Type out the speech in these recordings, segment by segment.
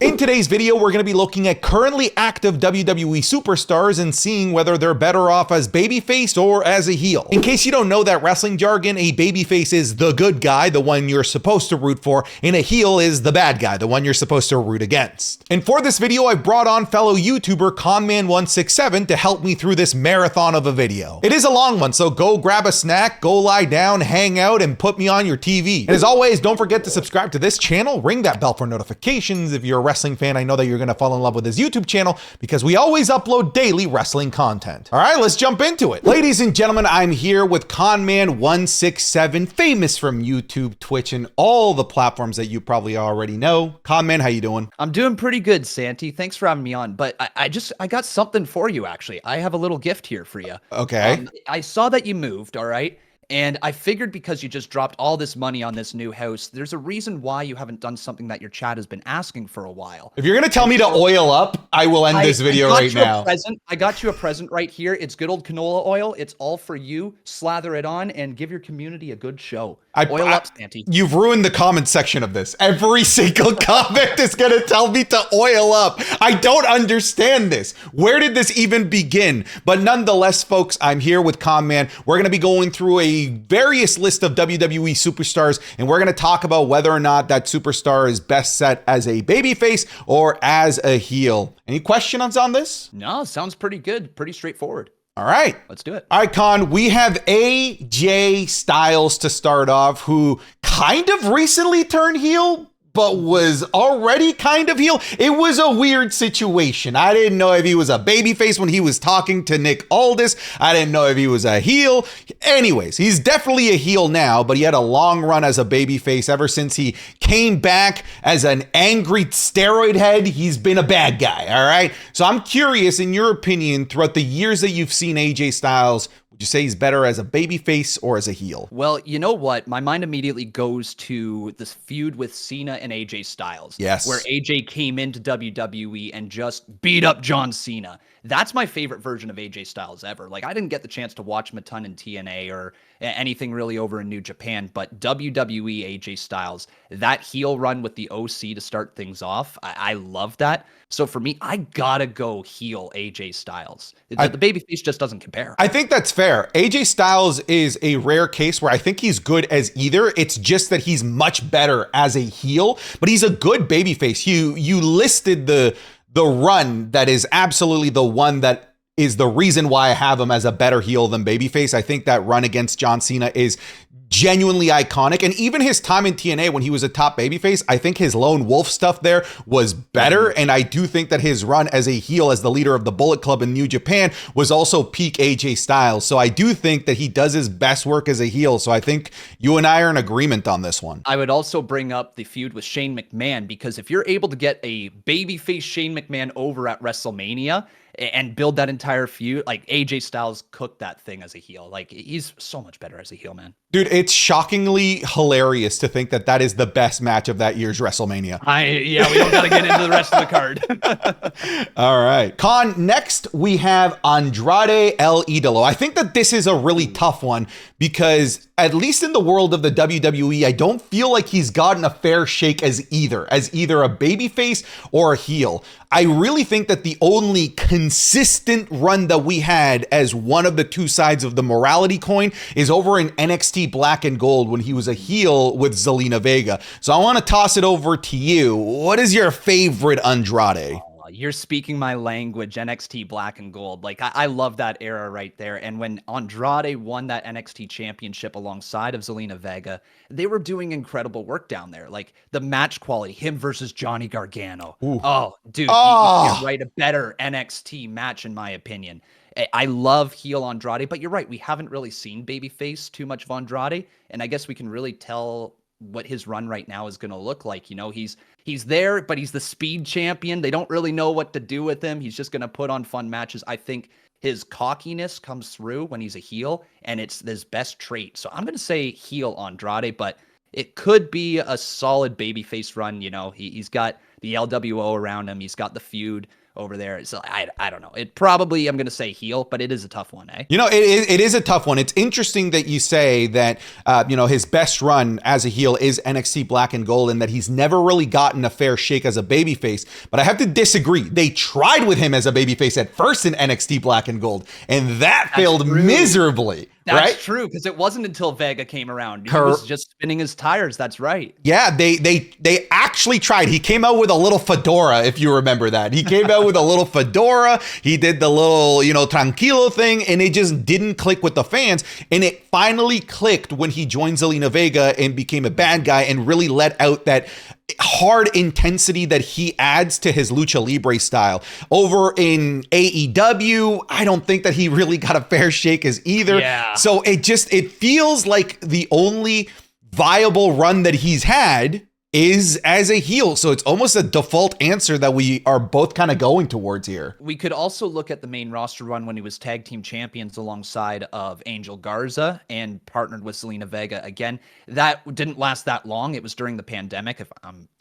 In today's video, we're going to be looking at currently active WWE superstars and seeing whether they're better off as babyface or as a heel. In case you don't know that wrestling jargon, a babyface is the good guy, the one you're supposed to root for, and a heel is the bad guy, the one you're supposed to root against. And for this video, I brought on fellow YouTuber Conman167 to help me through this marathon of a video. It is a long one, so go grab a snack, go lie down, hang out, and put me on your TV. And as always, don't forget to subscribe to this channel, ring that bell for notifications. If you're a wrestling fan, I know that you're going to fall in love with this YouTube channel because we always upload daily wrestling content. All right, let's jump into it. Ladies and gentlemen, I'm here with Conman167, famous from YouTube, Twitch, and all the platforms that you probably already know. Conman, how you doing? I'm doing pretty good, Santi. Thanks for having me on. But I got something for you, actually. I have a little gift here for you. Okay. I saw that you moved, all right? And I figured because you just dropped all this money on this new house, there's a reason why you haven't done something that your chat has been asking for a while. If you're going to tell me to oil up, I will end this video right now. I got you a present right here. It's good old canola oil. It's all for you. Slather it on and give your community a good show. Oil up, Santi. You've ruined the comment section of this. Every single comment is going to tell me to oil up. I don't understand this. Where did this even begin? But nonetheless, folks, I'm here with Conman. We're going to be going through a various list of WWE superstars, and we're going to talk about whether or not that superstar is best set as a babyface or as a heel. Any questions on this? No, sounds pretty good. Pretty straightforward. All right. Let's do it. All right, Con, we have AJ Styles to start off, who kind of recently turned heel, but was already kind of heel. It was a weird situation. I didn't know if he was a babyface when he was talking to Nick Aldis. I didn't know if he was a heel. Anyways, he's definitely a heel now, but he had a long run as a babyface ever since he came back as an angry steroid head. He's been a bad guy, all right? So I'm curious, in your opinion, throughout the years that you've seen AJ Styles, would you say he's better as a babyface or as a heel? Well, you know what? My mind immediately goes to this feud with Cena and AJ Styles. Yes. Where AJ came into WWE and just beat up John Cena. That's my favorite version of AJ Styles ever. Like, I didn't get the chance to watch him a ton in TNA or anything really over in New Japan, but WWE AJ Styles, that heel run with the OC to start things off, I love that. So for me, I gotta go heel AJ Styles. The babyface just doesn't compare. I think that's fair. AJ Styles is a rare case where I think he's good as either. It's just that he's much better as a heel, but he's a good babyface. You listed the run that is absolutely the one that is the reason why I have him as a better heel than babyface. I think that run against John Cena is genuinely iconic. And even his time in TNA when he was a top babyface, I think his lone wolf stuff there was better. And I do think that his run as a heel, as the leader of the Bullet Club in New Japan, was also peak AJ Styles. So I do think that he does his best work as a heel. So I think you and I are in agreement on this one. I would also bring up the feud with Shane McMahon, because if you're able to get a babyface Shane McMahon over at WrestleMania and build that entire feud, like AJ Styles cooked that thing as a heel. Like, he's so much better as a heel, man. Dude, it's shockingly hilarious to think that that is the best match of that year's WrestleMania. Yeah, we don't got to get into the rest of the card. All right. Con, next we have Andrade El Idolo. I think that this is a really tough one because, at least in the world of the WWE, I don't feel like he's gotten a fair shake as either a babyface or a heel. I really think that the only consistent run that we had as one of the two sides of the morality coin is over in NXT Black and Gold when he was a heel with Zelina Vega. So I want to toss it over to you. What is your favorite Andrade? You're speaking my language, NXT Black and Gold. Like, I love that era right there. And when Andrade won that NXT championship alongside of Zelina Vega, they were doing incredible work down there. Like, the match quality, him versus Johnny Gargano. Ooh. Oh, dude, you can write a better NXT match, in my opinion. I love heel Andrade, but you're right. We haven't really seen babyface too much of Andrade. And I guess we can really tell what his run right now is going to look like. You know, he's there, but he's the speed champion. They don't really know what to do with him. He's just going to put on fun matches. I think his cockiness comes through when he's a heel, and it's his best trait. So I'm going to say heel Andrade, but it could be a solid babyface run. You know, he's got the LWO around him. He's got the feud over there. So I don't know. It probably, I'm going to say heel, but it is a tough one, eh? You know, it is a tough one. It's interesting that you say that, his best run as a heel is NXT Black and Gold and that he's never really gotten a fair shake as a babyface. But I have to disagree. They tried with him as a babyface at first in NXT Black and Gold, and that failed miserably. That's true, because it wasn't until Vega came around. He was just spinning his tires. That's right. Yeah, they actually tried. He came out with a little fedora, if you remember that. He came out with a little fedora. He did the little, tranquilo thing, and it just didn't click with the fans. And it finally clicked when he joined Zelina Vega and became a bad guy and really let out that hard intensity that he adds to his lucha libre style. Over in AEW, I don't think that he really got a fair shake as either. Yeah. So it feels like the only viable run that he's had is as a heel. So it's almost a default answer that we are both kind of going towards here. We could also look at the main roster run when he was tag team champions alongside of Angel Garza and partnered with Zelina Vega. Again, that didn't last that long. It was during the pandemic.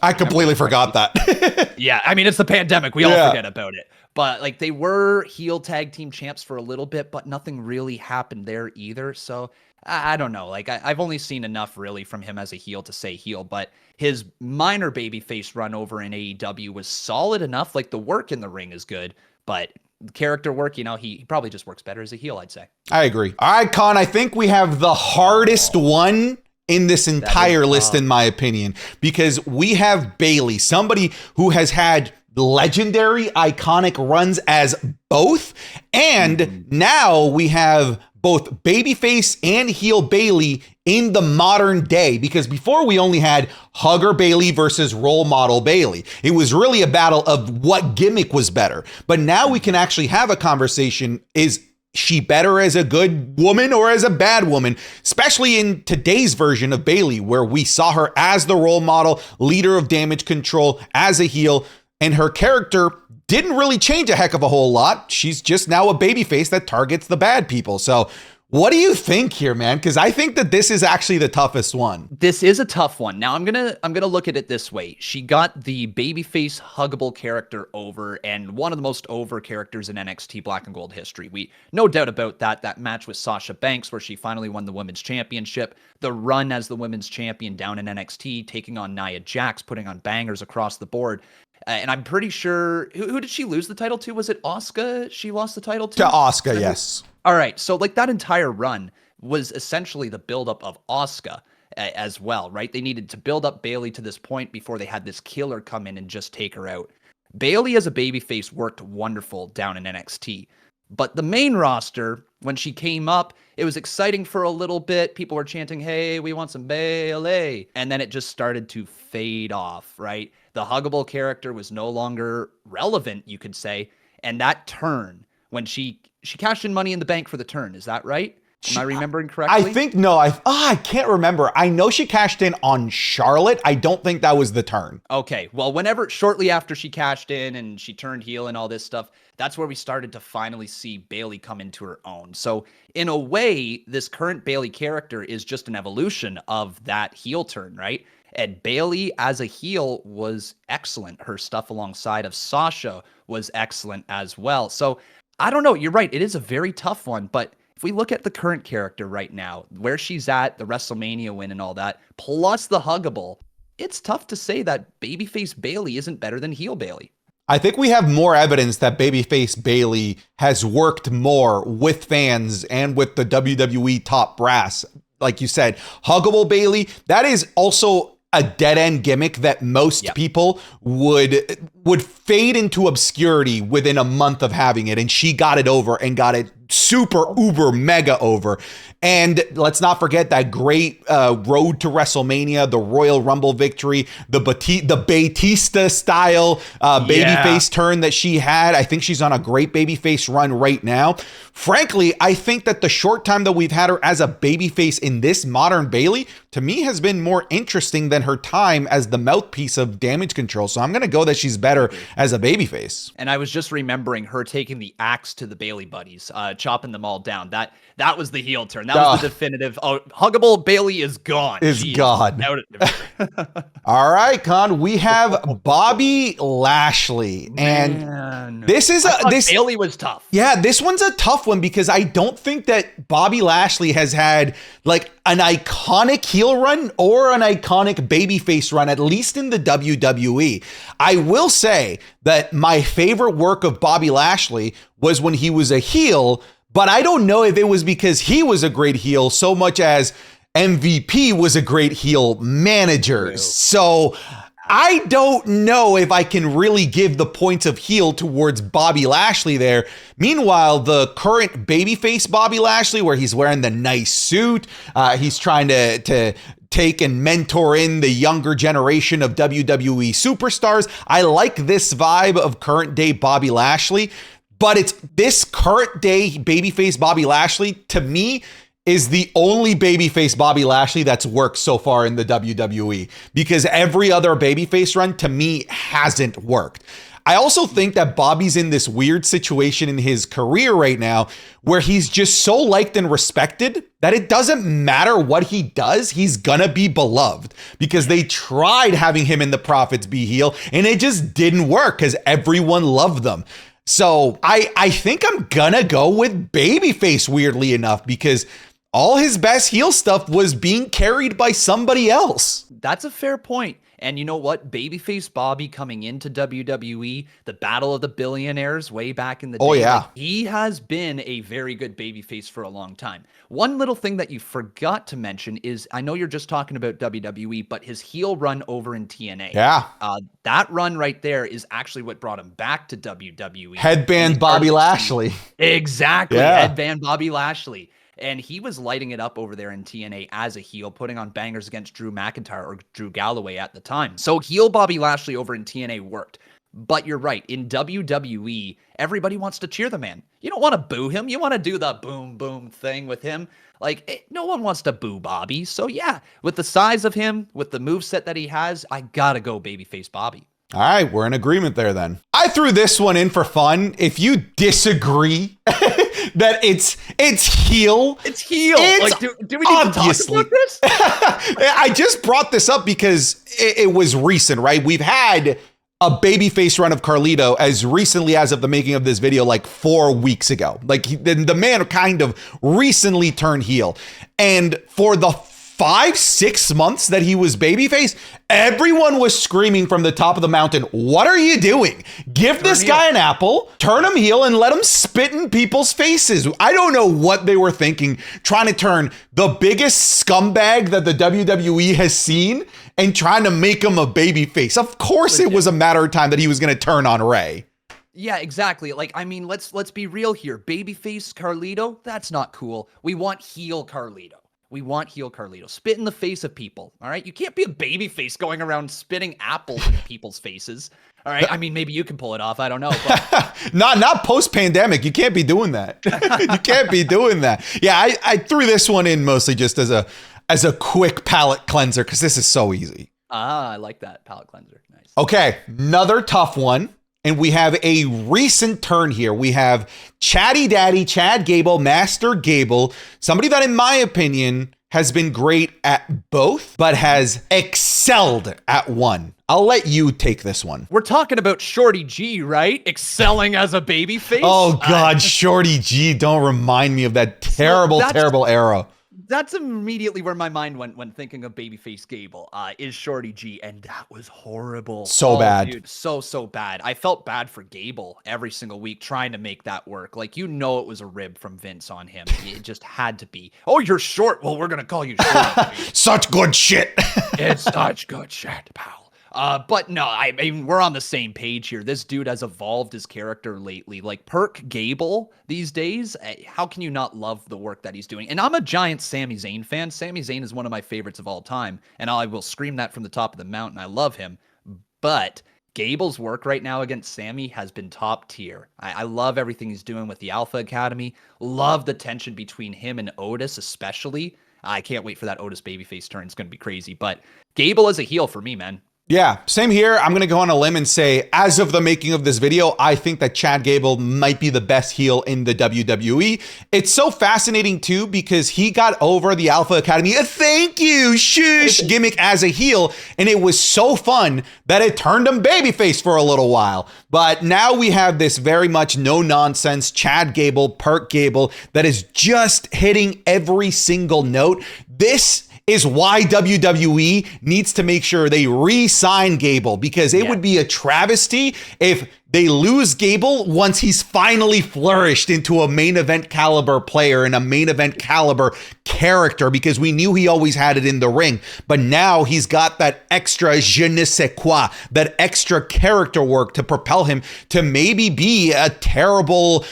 I completely forgot that. Yeah, I mean, it's the pandemic. We all forget about it. But like, they were heel tag team champs for a little bit, but nothing really happened there either. So I don't know. Like, I've only seen enough really from him as a heel to say heel, but his minor babyface run over in AEW was solid enough. Like, the work in the ring is good, but character work, he probably just works better as a heel, I'd say. I agree. All right, Con, I think we have the hardest one in this entire list, in my opinion, because we have Bayley, somebody who has had legendary, iconic runs as both, and now we have both babyface and heel Bayley in the modern day, because before we only had hugger Bayley versus role model Bayley. It was really a battle of what gimmick was better. But now we can actually have a conversation. Is she better as a good woman or as a bad woman? Especially in today's version of Bayley, where we saw her as the role model, leader of Damage Control, as a heel, and her character didn't really change a heck of a whole lot. She's just now a babyface that targets the bad people. So what do you think here, man? Because I think that this is actually the toughest one. This is a tough one. Now I'm gonna look at it this way. She got the babyface huggable character over, and one of the most over characters in NXT Black and Gold history. We no doubt about that. That match with Sasha Banks, where she finally won the women's championship. The run as the women's champion down in NXT, taking on Nia Jax, putting on bangers across the board. And I'm pretty sure, who did she lose the title to? Was it Asuka she lost the title to? To Asuka, yes. All right. So like, that entire run was essentially the buildup of Asuka as well, right? They needed to build up Bayley to this point before they had this killer come in and just take her out. Bayley as a babyface worked wonderful down in NXT. But the main roster, when she came up, it was exciting for a little bit. People were chanting, hey, we want some Bayley. And then it just started to fade off, right? The huggable character was no longer relevant, you could say. And that turn, when she cashed in Money in the Bank for the turn, is that right? Am I remembering correctly? I think, no, I can't remember. I know she cashed in on Charlotte. I don't think that was the turn. Okay, well, shortly after she cashed in and she turned heel and all this stuff, that's where we started to finally see Bayley come into her own. So in a way, this current Bayley character is just an evolution of that heel turn, right? And Bayley as a heel was excellent. Her stuff alongside of Sasha was excellent as well. So I don't know. You're right. It is a very tough one, but if we look at the current character right now, where she's at, the WrestleMania win and all that, plus the huggable, it's tough to say that babyface Bayley isn't better than heel Bayley. I think we have more evidence that babyface Bayley has worked more with fans and with the WWE top brass. Like you said, huggable Bayley, that is also a dead-end gimmick that most people would fade into obscurity within a month of having it, and she got it over and got it super uber mega over. And let's not forget that great road to WrestleMania, the Royal Rumble victory, the Batista style babyface turn that she had. I think she's on a great babyface run right now. Frankly, I think that the short time that we've had her as a babyface in this modern Bayley, to me has been more interesting than her time as the mouthpiece of Damage Control. So I'm going to go that she's better as a babyface. And I was just remembering her taking the axe to the Bayley buddies, chopping them all down. That was the heel turn. That was the definitive. Oh, huggable Bayley is gone. Is gone. All right, Con. We have Bobby Lashley, and this is Bayley was tough. Yeah, this one's a tough one because I don't think that Bobby Lashley has had like an iconic heel run or an iconic babyface run, at least in the WWE. I will say that my favorite work of Bobby Lashley was when he was a heel, but I don't know if it was because he was a great heel so much as MVP was a great heel manager. So I don't know if I can really give the points of heel towards Bobby Lashley there. Meanwhile, the current babyface Bobby Lashley, where he's wearing the nice suit, he's trying to take and mentor in the younger generation of WWE superstars. I like this vibe of current day Bobby Lashley, but it's this current day babyface Bobby Lashley, to me, is the only babyface Bobby Lashley that's worked so far in the WWE, because every other babyface run to me hasn't worked. I also think that Bobby's in this weird situation in his career right now where he's just so liked and respected that it doesn't matter what he does, he's gonna be beloved, because they tried having him in the Profits be heel and it just didn't work because everyone loved them. So I think I'm gonna go with babyface, weirdly enough, because all his best heel stuff was being carried by somebody else. That's a fair point. And you know what? Babyface Bobby coming into WWE, the Battle of the Billionaires way back in the day. Oh, yeah. Like, he has been a very good babyface for a long time. One little thing that you forgot to mention is, I know you're just talking about WWE, but his heel run over in TNA. Yeah. That run right there is actually what brought him back to WWE. Headband Bobby Lashley. Exactly. Yeah. Headband Bobby Lashley. And he was lighting it up over there in TNA as a heel, putting on bangers against Drew McIntyre or Drew Galloway at the time. So heel Bobby Lashley over in TNA worked. But you're right. In WWE, everybody wants to cheer the man. You don't want to boo him. You want to do the boom, boom thing with him. Like, no one wants to boo Bobby. So yeah, with the size of him, with the moveset that he has, I gotta go babyface Bobby. All right, we're in agreement there then. I threw this one in for fun. If you disagree that it's heel. It's heel. It's like, do we need to talk about this? I just brought this up because it was recent, right? We've had a babyface run of Carlito as recently as of the making of this video, like 4 weeks ago. Like the man kind of recently turned heel. And for the 5-6 months that he was babyface, everyone was screaming from the top of the mountain, what are you doing? Give this guy an apple, turn him heel, and let him spit in people's faces. I don't know what they were thinking, trying to turn the biggest scumbag that the WWE has seen and trying to make him a babyface. Of course it was a matter of time that he was going to turn on Ray. Yeah, exactly. Like, I mean, let's be real here. Babyface Carlito, that's not cool. We want heel Carlito. We want heel Carlito. Spit in the face of people, all right? You can't be a babyface going around spitting apples in people's faces, all right? I mean, maybe you can pull it off. I don't know. But not post-pandemic. You can't be doing that. You can't be doing that. Yeah, I threw this one in mostly just as a quick palate cleanser because this is so easy. I like that palate cleanser. Nice. Okay, another tough one. And we have a recent turn here. We have Chatty Daddy, Chad Gable, Master Gable, somebody that, in my opinion, has been great at both, but has excelled at one. I'll let you take this one. We're talking about Shorty G, right? Excelling as a babyface. Oh, God, Shorty G. Don't remind me of that terrible era. That's immediately where my mind went when thinking of babyface Gable, is Shorty G, and that was horrible. So bad. Dude, so bad. I felt bad for Gable every single week trying to make that work. Like, it was a rib from Vince on him. It just had to be. Oh, you're short. Well, we're going to call you short. Such good shit. It's such good shit, pal. But no, I mean, we're on the same page here. This dude has evolved his character lately. Like Perk Gable these days, how can you not love the work that he's doing? And I'm a giant Sami Zayn fan. Sami Zayn is one of my favorites of all time, and I will scream that from the top of the mountain. I love him. But Gable's work right now against Sami has been top tier. I love everything he's doing with the Alpha Academy. Love the tension between him and Otis especially. I can't wait for that Otis babyface turn. It's going to be crazy. But Gable is a heel for me, man. Yeah, same here. I'm going to go on a limb and say, as of the making of this video, I think that Chad Gable might be the best heel in the WWE. It's so fascinating, too, because he got over the Alpha Academy, thank you, shush, gimmick as a heel, and it was so fun that it turned him babyface for a little while. But now we have this very much no-nonsense Chad Gable, Perk Gable, that is just hitting every single note. This is why WWE needs to make sure they re-sign Gable, because it would be a travesty if they lose Gable once he's finally flourished into a main event caliber player and a main event caliber character, because we knew he always had it in the ring. But now he's got that extra je ne sais quoi, that extra character work to propel him to maybe be a terrible,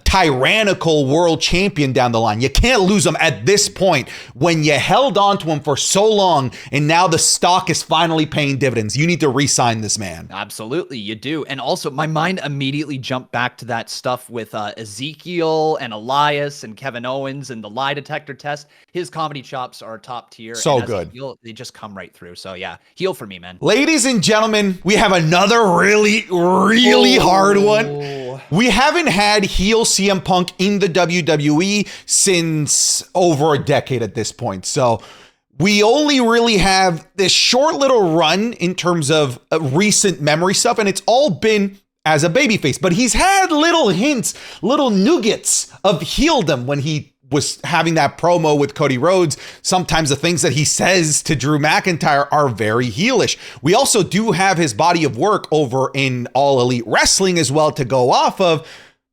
tyrannical world champion down the line. You can't lose him at this point when you held on to him for so long and now the stock is finally paying dividends. You need to re-sign this man. Absolutely, you do. And also, my mind immediately jumped back to that stuff with Ezekiel and Elias and Kevin Owens and the lie detector test. His comedy chops are top tier. So and good. They just come right through. So yeah, heel for me, man. Ladies and gentlemen, we have another really hard one. We haven't had heel CM Punk in the WWE since over a decade at this point. So we only really have this short little run in terms of recent memory stuff, and it's all been as a babyface. But he's had little hints, little nuggets of heeldom when he was having that promo with Cody Rhodes. Sometimes the things that he says to Drew McIntyre are very heelish. We also do have his body of work over in All Elite Wrestling as well to go off of.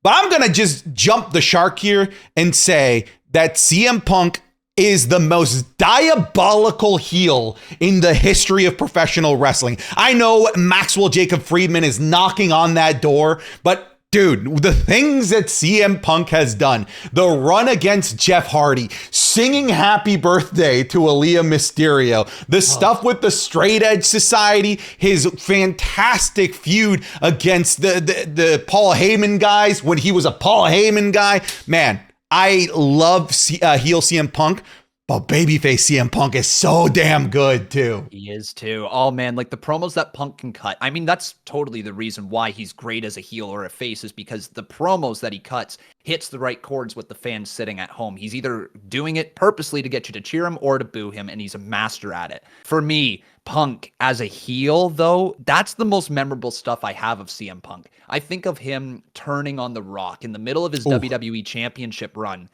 But I'm going to just jump the shark here and say that CM Punk is the most diabolical heel in the history of professional wrestling. I know Maxwell Jacob Friedman is knocking on that door, but dude, the things that CM Punk has done, the run against Jeff Hardy, singing happy birthday to Aaliyah Mysterio, the stuff with the Straight Edge Society, his fantastic feud against the Paul Heyman guys when he was a Paul Heyman guy. Man, I love heel CM Punk, but babyface CM Punk is so damn good too. He is too. Oh man, like the promos that Punk can cut. I mean, that's totally the reason why he's great as a heel or a face, is because the promos that he cuts hits the right chords with the fans sitting at home. He's either doing it purposely to get you to cheer him or to boo him, and he's a master at it. For me, Punk as a heel, though, that's the most memorable stuff I have of CM Punk. I think of him turning on The Rock in the middle of his WWE Championship run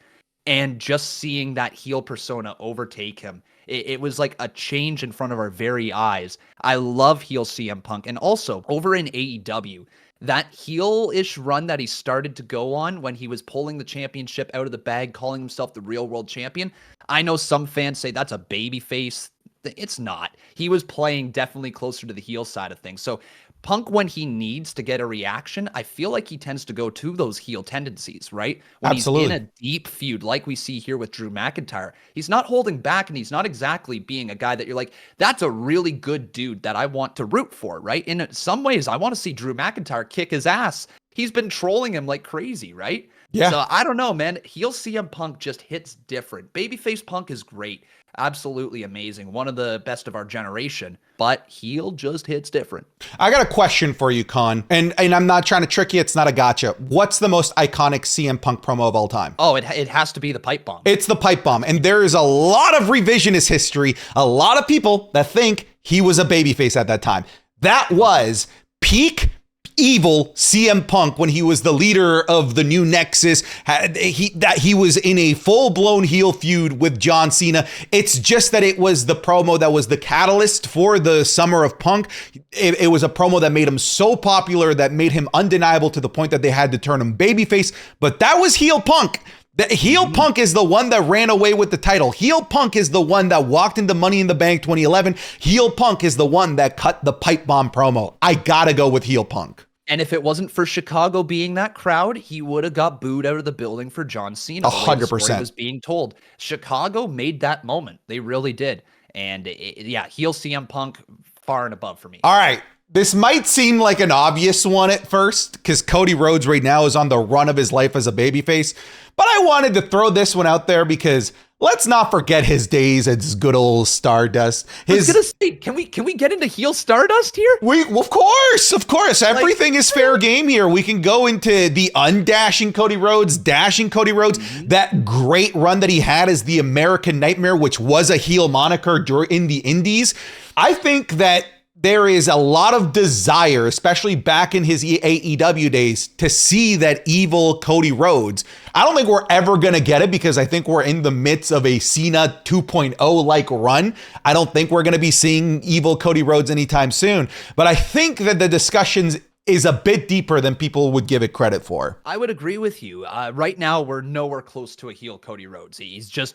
and just seeing that heel persona overtake him. It was like a change in front of our very eyes. I love heel CM Punk. And also, over in AEW, that heel-ish run that he started to go on when he was pulling the championship out of the bag, calling himself the real world champion. I know some fans say that's a babyface. It's not. He was playing definitely closer to the heel side of things. So Punk, when he needs to get a reaction, I feel like he tends to go to those heel tendencies, right? When Absolutely. He's in a deep feud, like we see here with Drew McIntyre, he's not holding back, and he's not exactly being a guy that you're like, that's a really good dude that I want to root for, right? In some ways, I want to see Drew McIntyre kick his ass. He's been trolling him like crazy, right? Yeah. So I don't know, man. Heel CM Punk just hits different. Babyface Punk is great. Absolutely amazing. One of the best of our generation, but heel just hits different. I got a question for you, Con, and I'm not trying to trick you. It's not a gotcha. What's the most iconic CM Punk promo of all time? Oh, it has to be the pipe bomb. It's the pipe bomb. And there is a lot of revisionist history, a lot of people that think he was a babyface at that time. That was peak evil CM Punk when he was the leader of the New Nexus. He was in a full-blown heel feud with John Cena. It's just that it was the promo that was the catalyst for the summer of Punk. It was a promo that made him so popular, that made him undeniable to the point that they had to turn him babyface. But that was heel Punk. The heel Punk is the one that ran away with the title. Heel Punk is the one that walked into Money in the Bank 2011. Heel Punk is the one that cut the pipe bomb promo. I gotta go with heel Punk. And if it wasn't for Chicago being that crowd, he would have got booed out of the building for John Cena. 100% was being told. Chicago made that moment. They really did. And heel CM Punk far and above for me. All right. This might seem like an obvious one at first, because Cody Rhodes right now is on the run of his life as a babyface. But I wanted to throw this one out there because Let's not forget his days as good old Stardust. I was gonna say, can we get into heel Stardust here? Of course. Everything is fair game here. We can go into the undashing Cody Rhodes, dashing Cody Rhodes, that great run that he had as the American Nightmare, which was a heel moniker in the Indies. I think that there is a lot of desire, especially back in his AEW days, to see that evil Cody Rhodes. I don't think we're ever going to get it because I think we're in the midst of a Cena 2.0 like run. I don't think we're going to be seeing evil Cody Rhodes anytime soon. But I think that the discussions is a bit deeper than people would give it credit for. I would agree with you. Right now, we're nowhere close to a heel Cody Rhodes. He just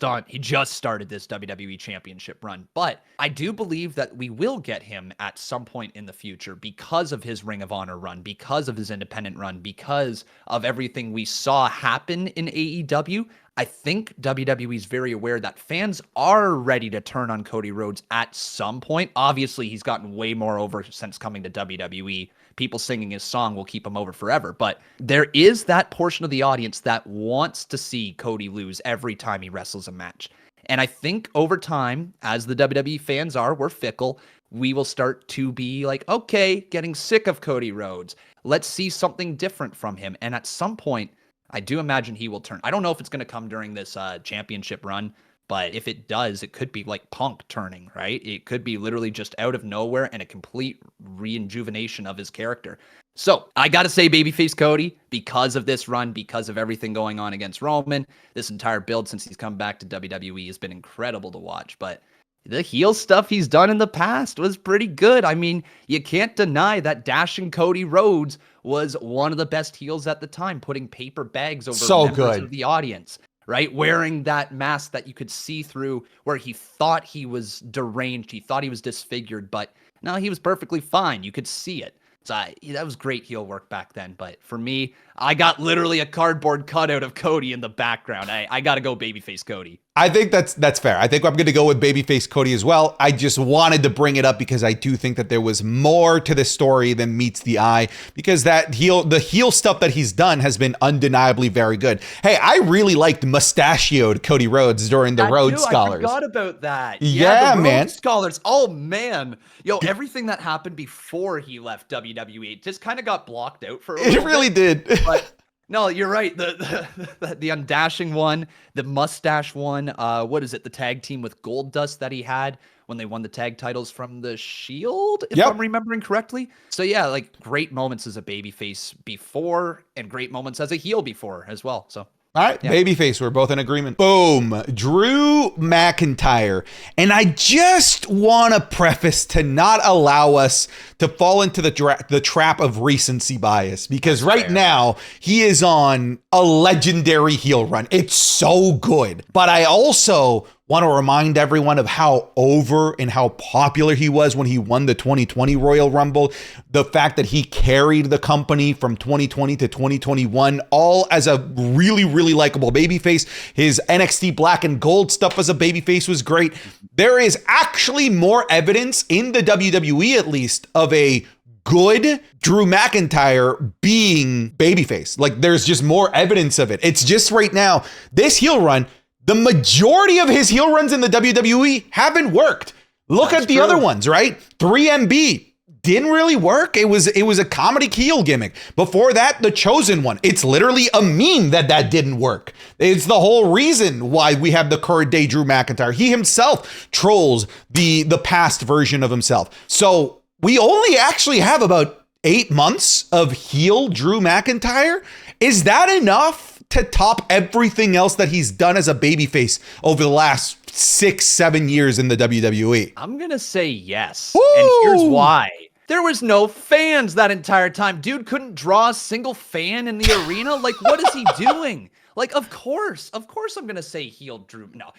started this WWE Championship run. But I do believe that we will get him at some point in the future because of his Ring of Honor run, because of his independent run, because of everything we saw happen in AEW. I think WWE is very aware that fans are ready to turn on Cody Rhodes at some point. Obviously, he's gotten way more over since coming to WWE. People singing his song will keep him over forever. But there is that portion of the audience that wants to see Cody lose every time he wrestles a match. And I think over time, as the WWE fans are, we're fickle, we will start to be like, okay, getting sick of Cody Rhodes. Let's see something different from him. And at some point, I do imagine he will turn. I don't know if it's going to come during this championship run, but if it does, it could be like Punk turning, right? It could be literally just out of nowhere and a complete rejuvenation of his character. So I got to say babyface Cody, because of this run, because of everything going on against Roman, this entire build since he's come back to WWE has been incredible to watch. But the heel stuff he's done in the past was pretty good. I mean, you can't deny that dashing Cody Rhodes was one of the best heels at the time, putting paper bags over members of the audience, right? Wearing that mask that you could see through where he thought he was deranged. He thought he was disfigured, but no, he was perfectly fine. You could see it. So that was great heel work back then. But for me, I got literally a cardboard cutout of Cody in the background. I got to go babyface Cody. I think that's fair. I think I'm going to go with babyface Cody as well. I just wanted to bring it up because I do think that there was more to this story than meets the eye, because the heel stuff that he's done has been undeniably very good. Hey, I really liked mustachioed Cody Rhodes during the Rhodes Scholars. I forgot about that. Yeah, the man. Rhodes Scholars. Oh man. Yo, everything that happened before he left WWE just kind of got blocked out for a little bit. It really did. But no, you're right. The undashing one, the mustache one. What is it? The tag team with Goldust that he had when they won the tag titles from the Shield, if I'm remembering correctly. So yeah, like great moments as a babyface before, and great moments as a heel before as well. So. All right, yeah. Babyface, we're both in agreement. Boom, Drew McIntyre. And I just want to preface to not allow us to fall into the trap of recency bias, because now he is on a legendary heel run. It's so good. But I also want to remind everyone of how over and how popular he was when he won the 2020 Royal Rumble. The fact that he carried the company from 2020 to 2021, all as a really, really likable babyface. His NXT Black and Gold stuff as a babyface was great. There is actually more evidence in the WWE, at least, of a good Drew McIntyre being babyface. Like, there's just more evidence of it. It's just right now, this heel run, the majority of his heel runs in the WWE haven't worked. Look at the other ones, right? 3MB didn't really work. It was a comedy heel gimmick. Before that, the Chosen One. It's literally a meme that didn't work. It's the whole reason why we have the current day Drew McIntyre. He himself trolls the past version of himself. So we only actually have about 8 months of heel Drew McIntyre. Is that enough to top everything else that he's done as a babyface over the last 6-7 years in the WWE? I'm going to say yes. Woo! And here's why. There was no fans that entire time. Dude couldn't draw a single fan in the arena. Like, what is he doing? Like, of course I'm going to say heel Drew. No,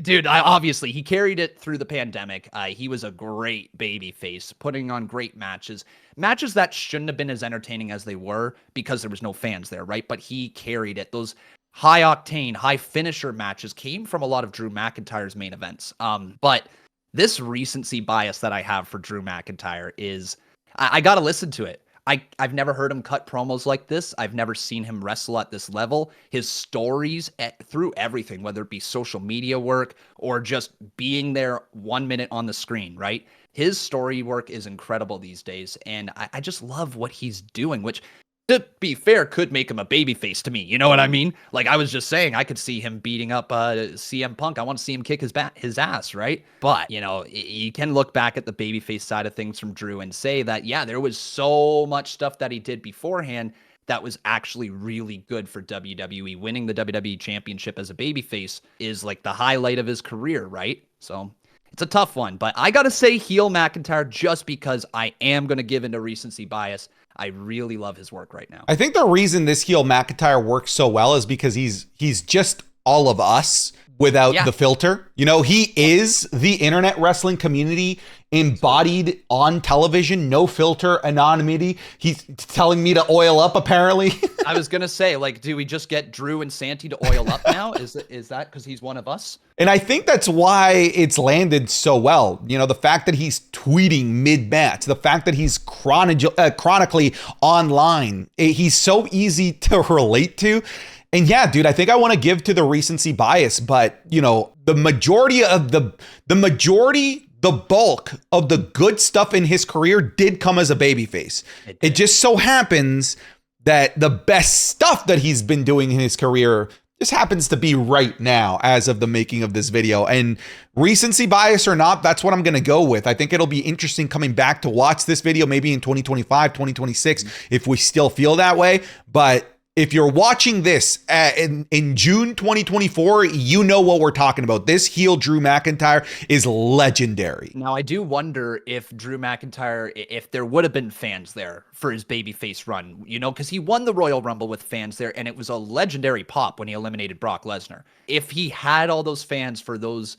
dude, obviously he carried it through the pandemic. He was a great babyface, putting on great matches that shouldn't have been as entertaining as they were because there was no fans there, right? But he carried it. Those high octane, high finisher matches came from a lot of Drew McIntyre's main events. But this recency bias that I have for Drew McIntyre is I got to listen to it. I've never heard him cut promos like this. I've never seen him wrestle at this level. His stories through everything, whether it be social media work or just being there 1 minute on the screen, right? His story work is incredible these days, and I just love what he's doing, which, to be fair, could make him a babyface to me. You know what I mean? Like I was just saying, I could see him beating up CM Punk. I want to see him kick his ass, right? But, you know, you can look back at the babyface side of things from Drew and say that, yeah, there was so much stuff that he did beforehand that was actually really good for WWE. Winning the WWE Championship as a babyface is like the highlight of his career, right? So it's a tough one, but I got to say heel McIntyre just because I am going to give into recency bias. I really love his work right now. I think the reason this heel McIntyre works so well is because he's just all of us without the filter. You know, he is the internet wrestling community embodied on television, no filter, anonymity. He's telling me to oil up, apparently. I was going to say, like, do we just get Drew and Santy to oil up now? Is that because he's one of us? And I think that's why it's landed so well. You know, the fact that he's tweeting mid-match, the fact that he's chronically online, he's so easy to relate to. And yeah, dude, I think I want to give to the recency bias, but you know, the bulk of the good stuff in his career did come as a babyface. It just so happens that the best stuff that he's been doing in his career just happens to be right now as of the making of this video. And recency bias or not, that's what I'm going to go with. I think it'll be interesting coming back to watch this video maybe in 2025, 2026, if we still feel that way. But if you're watching this in June 2024, you know what we're talking about. This heel Drew McIntyre is legendary. Now, I do wonder if Drew McIntyre, if there would have been fans there for his babyface run, you know, because he won the Royal Rumble with fans there, and it was a legendary pop when he eliminated Brock Lesnar. If he had all those fans for those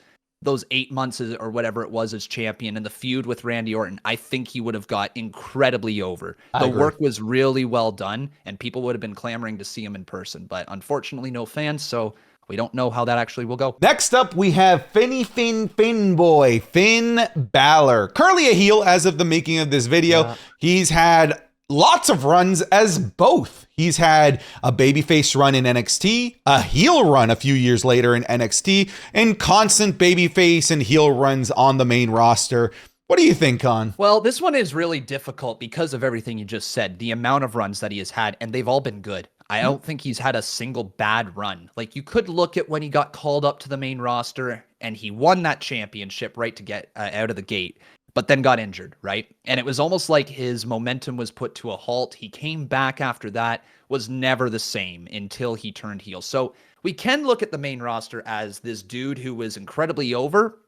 8 months or whatever it was as champion and the feud with Randy Orton, I think he would have got incredibly over. The work was really well done and people would have been clamoring to see him in person, but unfortunately no fans, so we don't know how that actually will go. Next up, we have Finn Boy, Finn Balor. Currently a heel as of the making of this video. Yeah. He's had lots of runs as both. He's had a babyface run in NXT, a heel run a few years later in NXT, and constant babyface and heel runs on the main roster. What do you think, Con? Well, this one is really difficult because of everything you just said, the amount of runs that he has had, and they've all been good. I don't think he's had a single bad run. Like, you could look at when he got called up to the main roster and he won that championship right to get out of the gate, but then got injured, right? And it was almost like his momentum was put to a halt. He came back after that, was never the same until he turned heel. So we can look at the main roster as this dude who was incredibly over,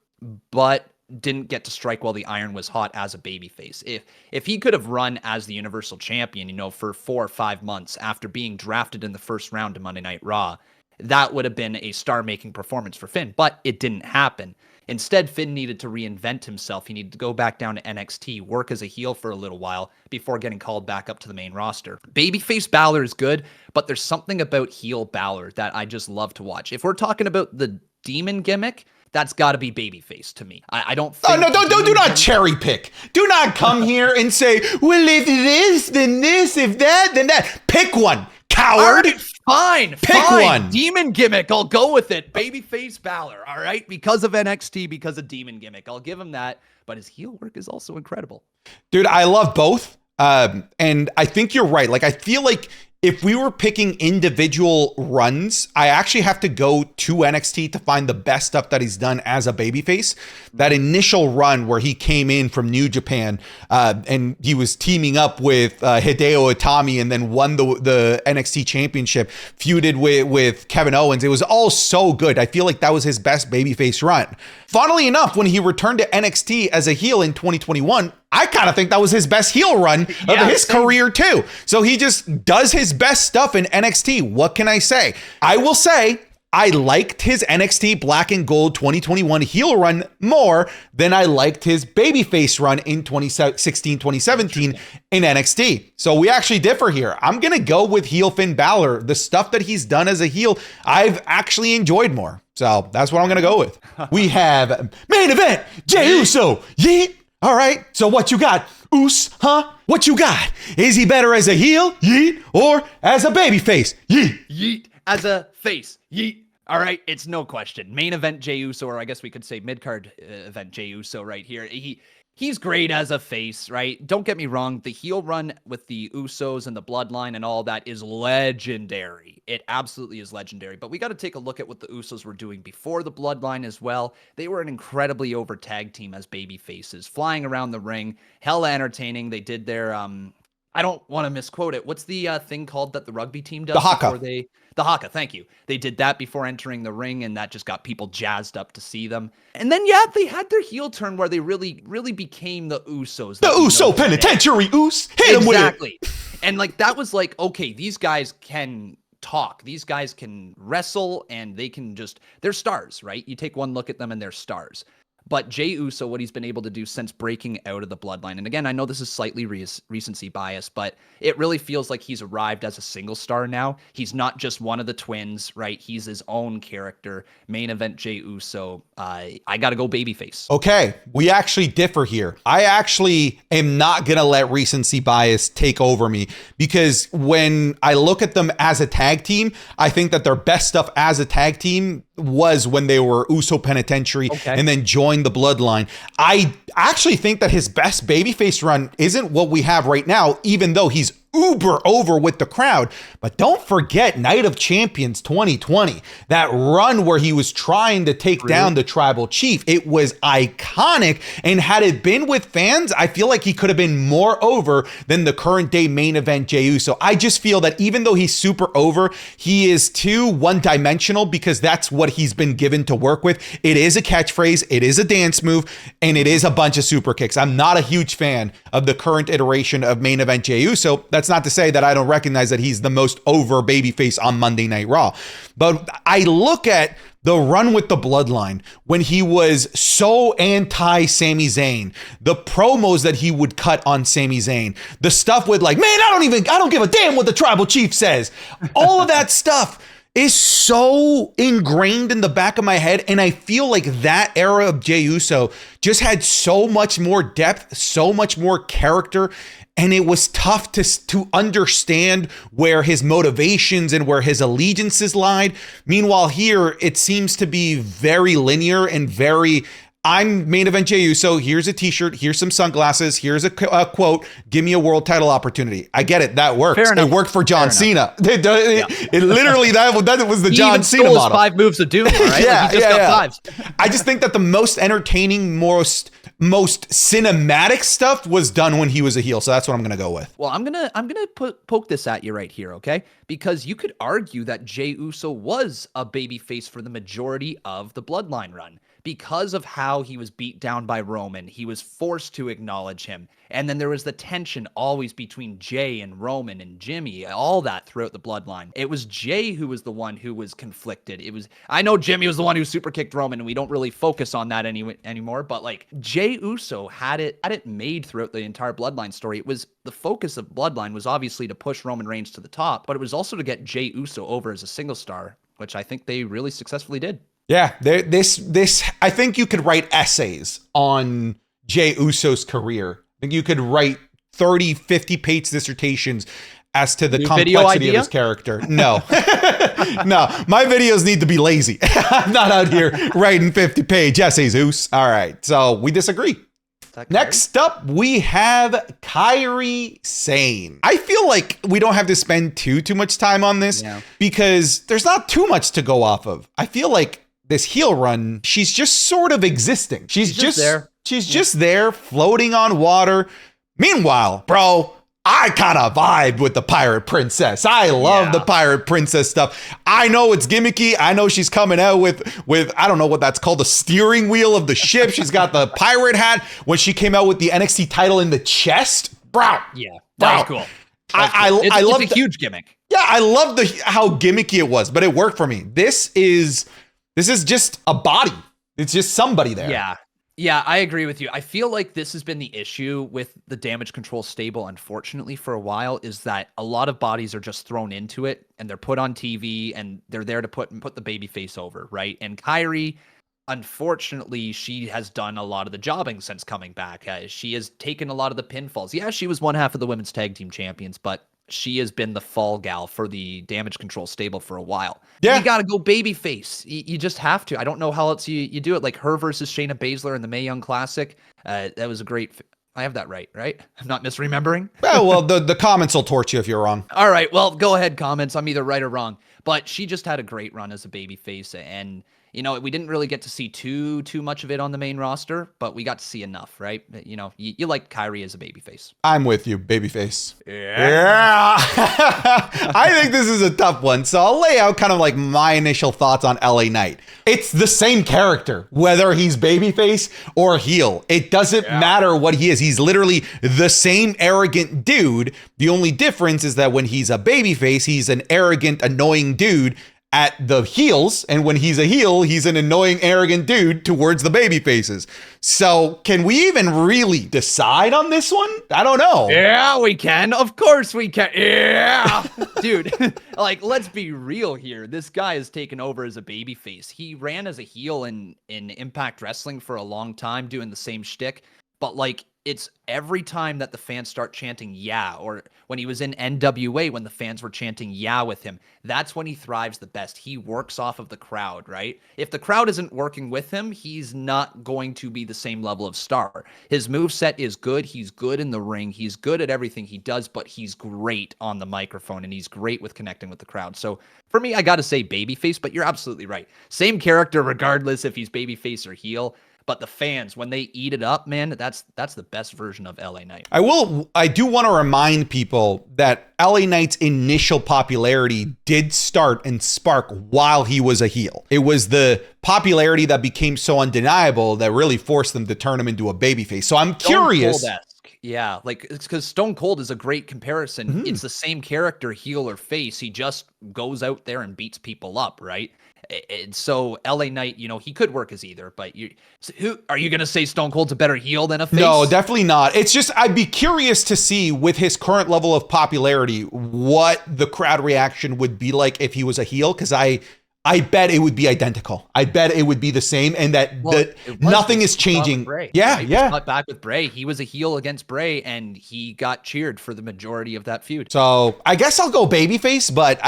but didn't get to strike while the iron was hot as a babyface. If he could have run as the Universal Champion, you know, for 4 or 5 months after being drafted in the first round of Monday Night Raw, that would have been a star-making performance for Finn, but it didn't happen. Instead, Finn needed to reinvent himself. He needed to go back down to NXT, work as a heel for a little while before getting called back up to the main roster. Babyface Balor is good, but there's something about heel Balor that I just love to watch. If we're talking about the demon gimmick, that's got to be babyface to me. I don't think... Do not cherry pick. Do not come here and say, well, if this, then this, if that, then that. Pick one, coward. Fine. Pick one. Demon gimmick. I'll go with it. Babyface Balor. All right. Because of NXT, because of demon gimmick. I'll give him that. But his heel work is also incredible. Dude, I love both. And I think you're right. Like, I feel like if we were picking individual runs, I actually have to go to NXT to find the best stuff that he's done as a babyface. That initial run where he came in from New Japan and he was teaming up with Hideo Itami and then won the NXT championship, feuded with Kevin Owens. It was all so good. I feel like that was his best babyface run. Funnily enough, when he returned to NXT as a heel in 2021, I kind of think that was his best heel run of his career too. So he just does his best stuff in NXT. What can I say? I will say I liked his NXT Black and Gold 2021 heel run more than I liked his babyface run in 2016, 2017 in NXT. So we actually differ here. I'm going to go with heel Finn Balor. The stuff that he's done as a heel, I've actually enjoyed more. So that's what I'm going to go with. We have main event, Jey Uso. Yeet. All right, so what you got? Oos, huh? What you got? Is he better as a heel, yeet, or as a babyface, yeet? Yeet as a face, yeet. All right, it's no question. Main event Jey Uso, or I guess we could say mid-card event Jey Uso right here. He's great as a face, right? Don't get me wrong. The heel run with the Usos and the Bloodline and all that is legendary. It absolutely is legendary. But we got to take a look at what the Usos were doing before the Bloodline as well. They were an incredibly over tag team as baby faces, flying around the ring, hella entertaining. They did their I don't want to misquote it. What's the thing called that the rugby team does? The haka. The haka, thank you. They did that before entering the ring, and that just got people jazzed up to see them. And then, yeah, they had their heel turn where they really became the Usos. The Uso Penitentiary Oos. Hit him with it. Exactly. And like that was like, okay, these guys can talk. These guys can wrestle, and they can just, they're stars, right? You take one look at them and they're stars. But Jey Uso, what he's been able to do since breaking out of the Bloodline, and again, I know this is slightly recency bias, but it really feels like he's arrived as a single star now. He's not just one of the twins, right? He's his own character. Main event Jey Uso. I got to go babyface. Okay, we actually differ here. I actually am not going to let recency bias take over me, because when I look at them as a tag team, I think that their best stuff as a tag team was when they were Uso Penitentiary and then joined the Bloodline. I actually think that his best babyface run isn't what we have right now, even though he's uber over with the crowd. But don't forget Night of Champions 2020, that run where he was trying to take down the tribal chief. It was iconic, and had it been with fans, I feel like he could have been more over than the current day main event Jey Uso. I just feel that even though he's super over, he is too one-dimensional, because that's what he's been given to work with. It is a catchphrase, it is a dance move, and it is a bunch of super kicks. I'm not a huge fan of the current iteration of main event Jey Uso. That's not to say that I don't recognize that he's the most over babyface on Monday Night Raw. But I look at the run with the Bloodline when he was so anti-Sami Zayn, the promos that he would cut on Sami Zayn, the stuff with like, man, I don't give a damn what the tribal chief says. All of that stuff is so ingrained in the back of my head. And I feel like that era of Jey Uso just had so much more depth, so much more character. And it was tough to understand where his motivations and where his allegiances lied. Meanwhile, here, it seems to be very linear and very, I'm main event Jey Uso, here's a t-shirt, here's some sunglasses, here's a quote, give me a world title opportunity. I get it, that works. It worked for John Cena. It literally, that was the John Cena model. 5 moves of doom, right? Yeah, like he just got 5s. I just think that the most entertaining, most cinematic stuff was done when he was a heel. So that's what I'm going to go with. Well, I'm gonna poke this at you right here, okay? Because you could argue that Jey Uso was a babyface for the majority of the Bloodline run. Because of how he was beat down by Roman, he was forced to acknowledge him. And then there was the tension always between Jey and Roman and Jimmy, all that throughout the Bloodline. It was Jey who was the one who was conflicted. I know Jimmy was the one who super kicked Roman, and we don't really focus on that anymore, but like Jey Uso had it made throughout the entire Bloodline story. It was the focus of Bloodline was obviously to push Roman Reigns to the top, but it was also to get Jey Uso over as a single star, which I think they really successfully did. Yeah, I think you could write essays on Jey Uso's career. I think you could write 30, 50-page dissertations as to the complexity of his character. No, no, my videos need to be lazy. I'm not out here writing 50-page essays, Oos. All right, so we disagree. Next up, we have Kairi Sane. I feel like we don't have to spend too much time on this because there's not too much to go off of. I feel like this heel run, she's just sort of existing. She's just there. She's just there floating on water. Meanwhile, bro, I kind of vibe with the Pirate Princess. I love the Pirate Princess stuff. I know it's gimmicky. I know she's coming out with I don't know what that's called, the steering wheel of the ship. She's got the pirate hat. When she came out with the NXT title in the chest, bro. Yeah, that was cool. I love it's a huge gimmick. Yeah, I love how gimmicky it was, but it worked for me. This is just a body. It's just somebody there. Yeah, I agree with you. I feel like this has been the issue with the Damage Control stable, unfortunately, for a while, is that a lot of bodies are just thrown into it and they're put on TV and they're there to put the babyface over, right? And Kairi, unfortunately, she has done a lot of the jobbing since coming back. She has taken a lot of the pinfalls. Yeah, she was one half of the women's tag team champions, but she has been the fall gal for the Damage Control stable for a while. Yeah. You got to go babyface. You just have to. I don't know how else you do it. Like her versus Shayna Baszler in the Mae Young Classic. That was a great. I have that right? I'm not misremembering. Well, the comments will torch you if you're wrong. All right, well, go ahead, comments. I'm either right or wrong. But she just had a great run as a babyface, and we didn't really get to see too much of it on the main roster, but we got to see enough, right? You like Kairi as a babyface. I'm with you, babyface. Yeah. I think this is a tough one, so I'll lay out kind of like my initial thoughts on LA Knight. It's the same character, whether he's babyface or heel. It doesn't matter what he is. He's literally the same arrogant dude. The only difference is that when he's a babyface, he's an arrogant, annoying dude at the heels, and when he's a heel, he's an annoying, arrogant dude towards the baby faces. So can we even really decide on this one? I don't know. Yeah, we can. Of course we can. Yeah. Dude, like, let's be real here. This guy has taken over as a babyface. He ran as a heel in Impact Wrestling for a long time, doing the same shtick. But, like, it's every time that the fans start chanting yeah, or when he was in NWA, when the fans were chanting yeah with him, that's when he thrives the best. He works off of the crowd, right? If the crowd isn't working with him, he's not going to be the same level of star. His moveset is good. He's good in the ring. He's good at everything he does, but he's great on the microphone, and he's great with connecting with the crowd. So for me, I got to say babyface, but you're absolutely right. Same character regardless if he's babyface or heel. But the fans, when they eat it up, man, that's the best version of LA Knight. I do want to remind people that LA Knight's initial popularity did start and spark while he was a heel. It was the popularity that became so undeniable that really forced them to turn him into a babyface. So I'm curious. Stone Cold-esque. Yeah, like it's because Stone Cold is a great comparison. Mm-hmm. It's the same character, heel or face. He just goes out there and beats people up, right? So LA Knight, he could work as either, but who are you going to say Stone Cold's a better heel than a face? No, definitely not. It's just, I'd be curious to see with his current level of popularity, what the crowd reaction would be like if he was a heel. Cause I bet it would be identical. I bet it would be the same, and that nothing is changing. Yeah, right? yeah. Back with Bray, he was a heel against Bray, and he got cheered for the majority of that feud. So I guess I'll go babyface, but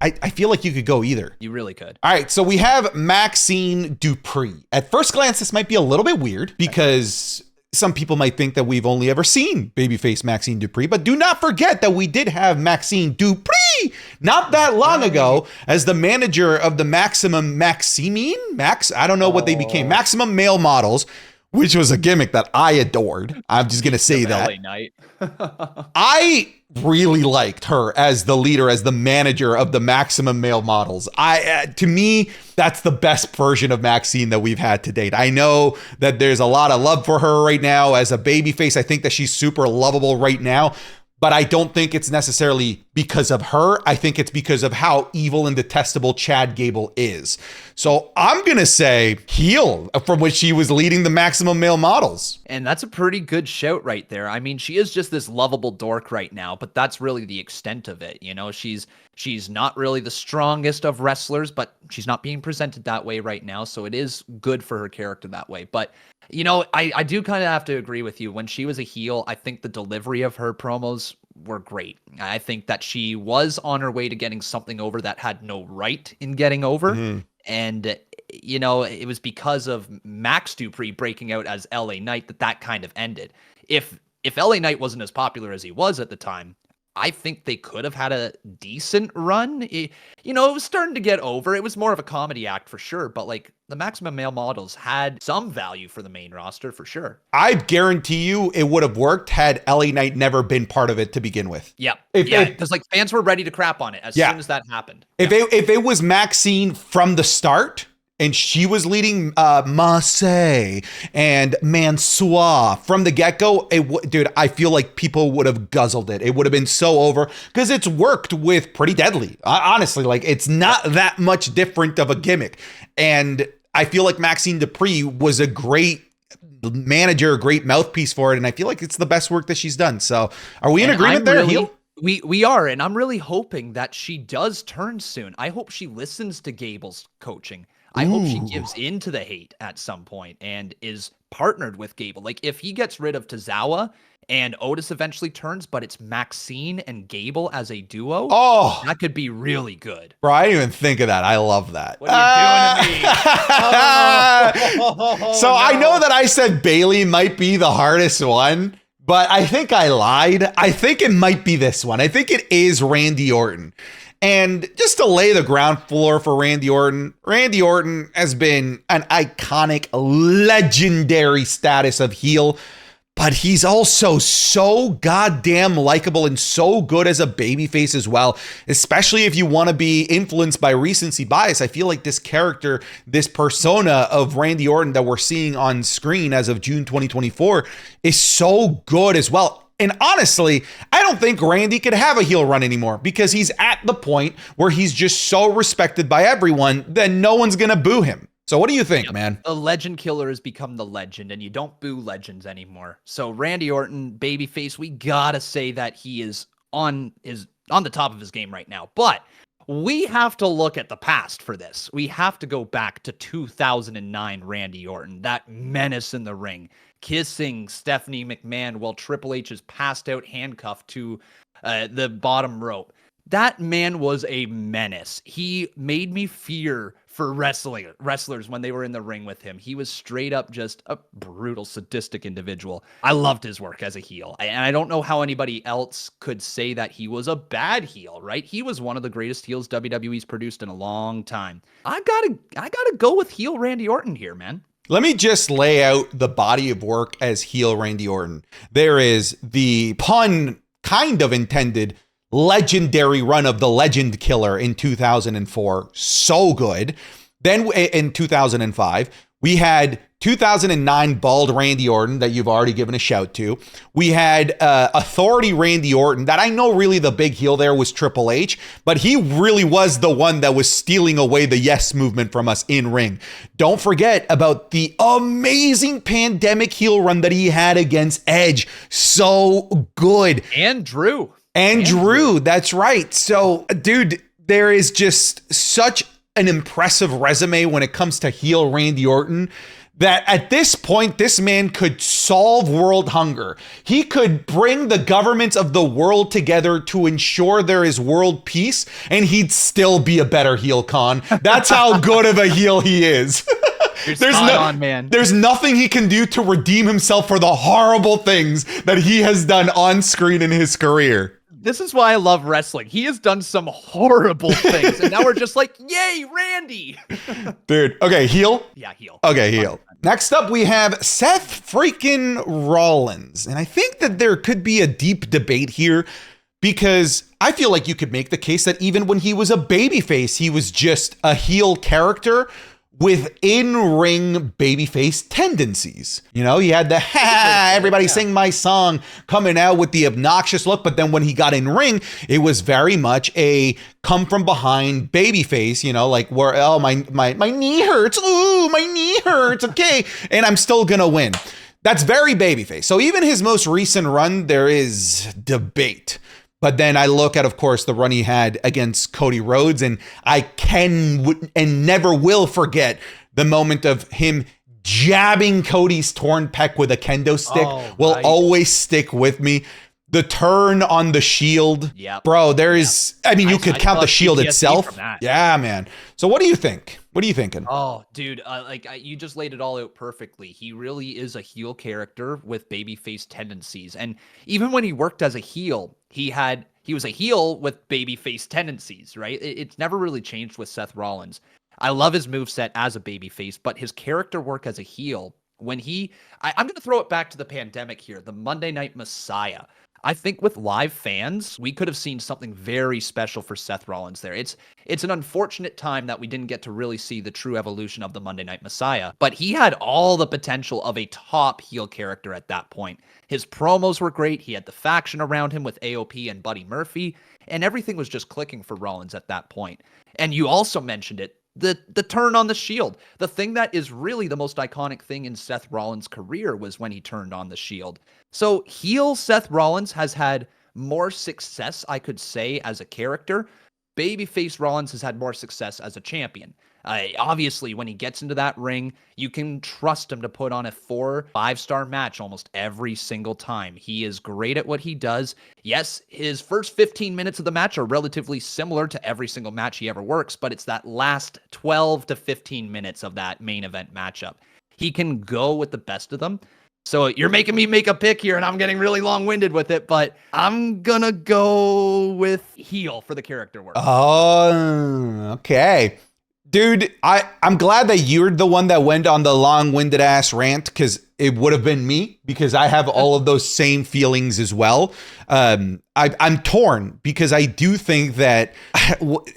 I feel like you could go either. You really could. All right, so we have Maxine Dupri. At first glance, this might be a little bit weird because some people might think that we've only ever seen babyface Maxine Dupri, but do not forget that we did have Maxine Dupri not that long ago as the manager of the Maximum I don't know what they became, Maximum Male Models, which was a gimmick that I adored. I'm just going to say that. LA Knight. I really liked her as the leader, as the manager of the Maximum Male Models. To me, that's the best version of Maxine that we've had to date. I know that there's a lot of love for her right now as a babyface. I think that she's super lovable right now, but I don't think it's necessarily because of her. I think it's because of how evil and detestable Chad Gable is. So I'm going to say heel from which she was leading the Maximum Male Models. And that's a pretty good shout right there. I mean, she is just this lovable dork right now, but that's really the extent of it. She's not really the strongest of wrestlers, but she's not being presented that way right now. So it is good for her character that way. But I do kind of have to agree with you. When she was a heel, I think the delivery of her promos were great. I think that she was on her way to getting something over that had no right in getting over. Mm-hmm. And, it was because of Max Dupri breaking out as LA Knight that kind of ended. If LA Knight wasn't as popular as he was at the time, I think they could have had a decent run. It was starting to get over. It was more of a comedy act for sure, but like the Maximum Male Models had some value for the main roster for sure. I guarantee you it would have worked had LA Knight never been part of it to begin with. Yeah. Because like fans were ready to crap on it as soon as that happened. If it was Maxine from the start, and she was leading Marseille and Mansoir from the get-go, dude, I feel like people would have guzzled it. It would have been so over because it's worked with Pretty Deadly. Honestly, like it's not that much different of a gimmick. And I feel like Maxine Dupri was a great manager, a great mouthpiece for it. And I feel like it's the best work that she's done. So are we in agreement there, heel? We are, and I'm really hoping that she does turn soon. I hope she listens to Gable's coaching. I hope she gives in to the hate at some point and is partnered with Gable. Like, if he gets rid of Tozawa and Otis eventually turns, but it's Maxine and Gable as a duo, that could be really good. Bro, I didn't even think of that. I love that. What are you doing to me? So I know that I said Bayley might be the hardest one, but I think I lied. I think it might be this one. I think it is Randy Orton. And just to lay the ground floor for Randy Orton has been an iconic, legendary status of heel, but he's also so goddamn likable and so good as a babyface as well, especially if you want to be influenced by recency bias. I feel like this character, this persona of Randy Orton that we're seeing on screen as of June 2024 is so good as well. And honestly, I don't think Randy could have a heel run anymore because he's at the point where he's just so respected by everyone that no one's going to boo him. So what do you think, man? The legend killer has become the legend, and you don't boo legends anymore. So Randy Orton, babyface, we got to say that he is on the top of his game right now. But we have to look at the past for this. We have to go back to 2009 Randy Orton, that menace in the ring, kissing Stephanie McMahon while Triple H is passed out handcuffed to the bottom rope. That man was a menace. He made me fear for wrestlers when they were in the ring with him. He was straight up just a brutal, sadistic individual. I loved his work as a heel. And I don't know how anybody else could say that he was a bad heel, right? He was one of the greatest heels WWE's produced in a long time. I gotta go with heel Randy Orton here, man. Let me just lay out the body of work as heel Randy Orton. There is the pun kind of intended legendary run of the Legend Killer in 2004. So good. Then in 2005, we had 2009 Bald Randy Orton that you've already given a shout to. We had Authority Randy Orton that I know really the big heel there was Triple H, but he really was the one that was stealing away the yes movement from us in ring. Don't forget about the amazing pandemic heel run that he had against Edge. So good. And Drew. And Drew, that's right. So, dude, there is just such an impressive resume when it comes to heel Randy Orton that at this point, this man could solve world hunger. He could bring the governments of the world together to ensure there is world peace, and he'd still be a better heel, Con. That's how good of a heel he is. There's nothing he can do to redeem himself for the horrible things that he has done on screen in his career. This is why I love wrestling. He has done some horrible things, and now we're just like, yay, Randy. Dude, okay, heel? Yeah, heel. Okay, heel. Next up, we have Seth freaking Rollins. And I think that there could be a deep debate here because I feel like you could make the case that even when he was a babyface, he was just a heel character with in-ring babyface tendencies. You know, he had the everybody sing my song coming out with the obnoxious look, but then when he got in ring, it was very much a come from behind babyface, you know, like where, oh, my knee hurts. Ooh, my knee hurts. Okay. And I'm still gonna win. That's very babyface. So even his most recent run, there is debate. But then I look at, of course, the run he had against Cody Rhodes, and I can and never will forget the moment of him jabbing Cody's torn pec with a kendo stick. Will always stick with me. The turn on the Shield. Yeah, bro, there is, I mean, you could count the Shield itself. Yeah, man. So what do you think? What are you thinking? Oh, dude, you just laid it all out perfectly. He really is a heel character with babyface tendencies. And even when he worked as a heel, he was a heel with babyface tendencies, right? It's never really changed with Seth Rollins. I love his moveset as a babyface, but his character work as a heel, when I'm going to throw it back to the pandemic here, the Monday Night Messiah. I think with live fans, we could have seen something very special for Seth Rollins there. It's an unfortunate time that we didn't get to really see the true evolution of the Monday Night Messiah, but he had all the potential of a top heel character at that point. His promos were great. He had the faction around him with AOP and Buddy Murphy, and everything was just clicking for Rollins at that point. And you also mentioned it, the turn on the Shield. The thing that is really the most iconic thing in Seth Rollins' career was when he turned on the Shield. So heel Seth Rollins has had more success, I could say, as a character, babyface Rollins has had more success as a champion. Obviously, when he gets into that ring, you can trust him to put on a 4-5-star match almost every single time. He is great at what he does. Yes, his first 15 minutes of the match are relatively similar to every single match he ever works, but it's that last 12 to 15 minutes of that main event matchup. He can go with the best of them. So you're making me make a pick here, and I'm getting really long-winded with it, but I'm gonna go with heel for the character work. Oh, okay. Dude, I'm glad that you're the one that went on the long-winded ass rant, because it would have been me, because I have all of those same feelings as well. I'm torn, because I do think that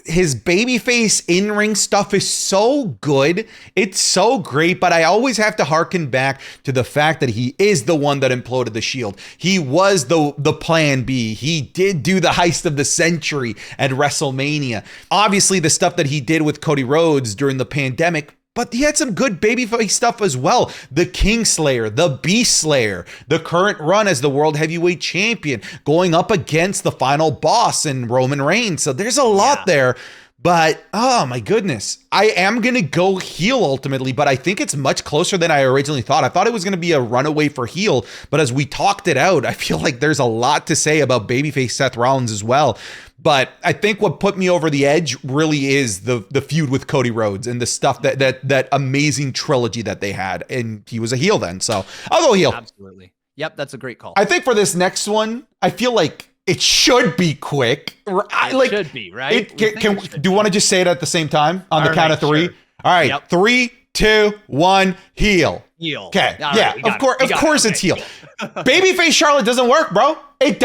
his babyface in-ring stuff is so good. It's so great, but I always have to harken back to the fact that he is the one that imploded the Shield. He was the plan B. He did do the heist of the century at WrestleMania. Obviously, the stuff that he did with Cody Rhodes during the pandemic, but he had some good babyface stuff as well. The Kingslayer, the Beast Slayer, the current run as the World Heavyweight Champion, going up against the final boss in Roman Reigns. So there's a lot there. But, oh my goodness, I am going to go heel ultimately, but I think it's much closer than I originally thought. I thought it was going to be a runaway for heel, but as we talked it out, I feel like there's a lot to say about babyface Seth Rollins as well. But I think what put me over the edge really is the feud with Cody Rhodes and the stuff that amazing trilogy that they had. And he was a heel then, so I'll go heel. Absolutely. Yep, that's a great call. I think for this next one, I feel like it should be quick. It should be, right? Do you want to just say it at the same time on the count of three? Sure. All right, 3, 2, 1, heel. Heel. Okay, Right, of course it's heel. Babyface Charlotte doesn't work, bro. It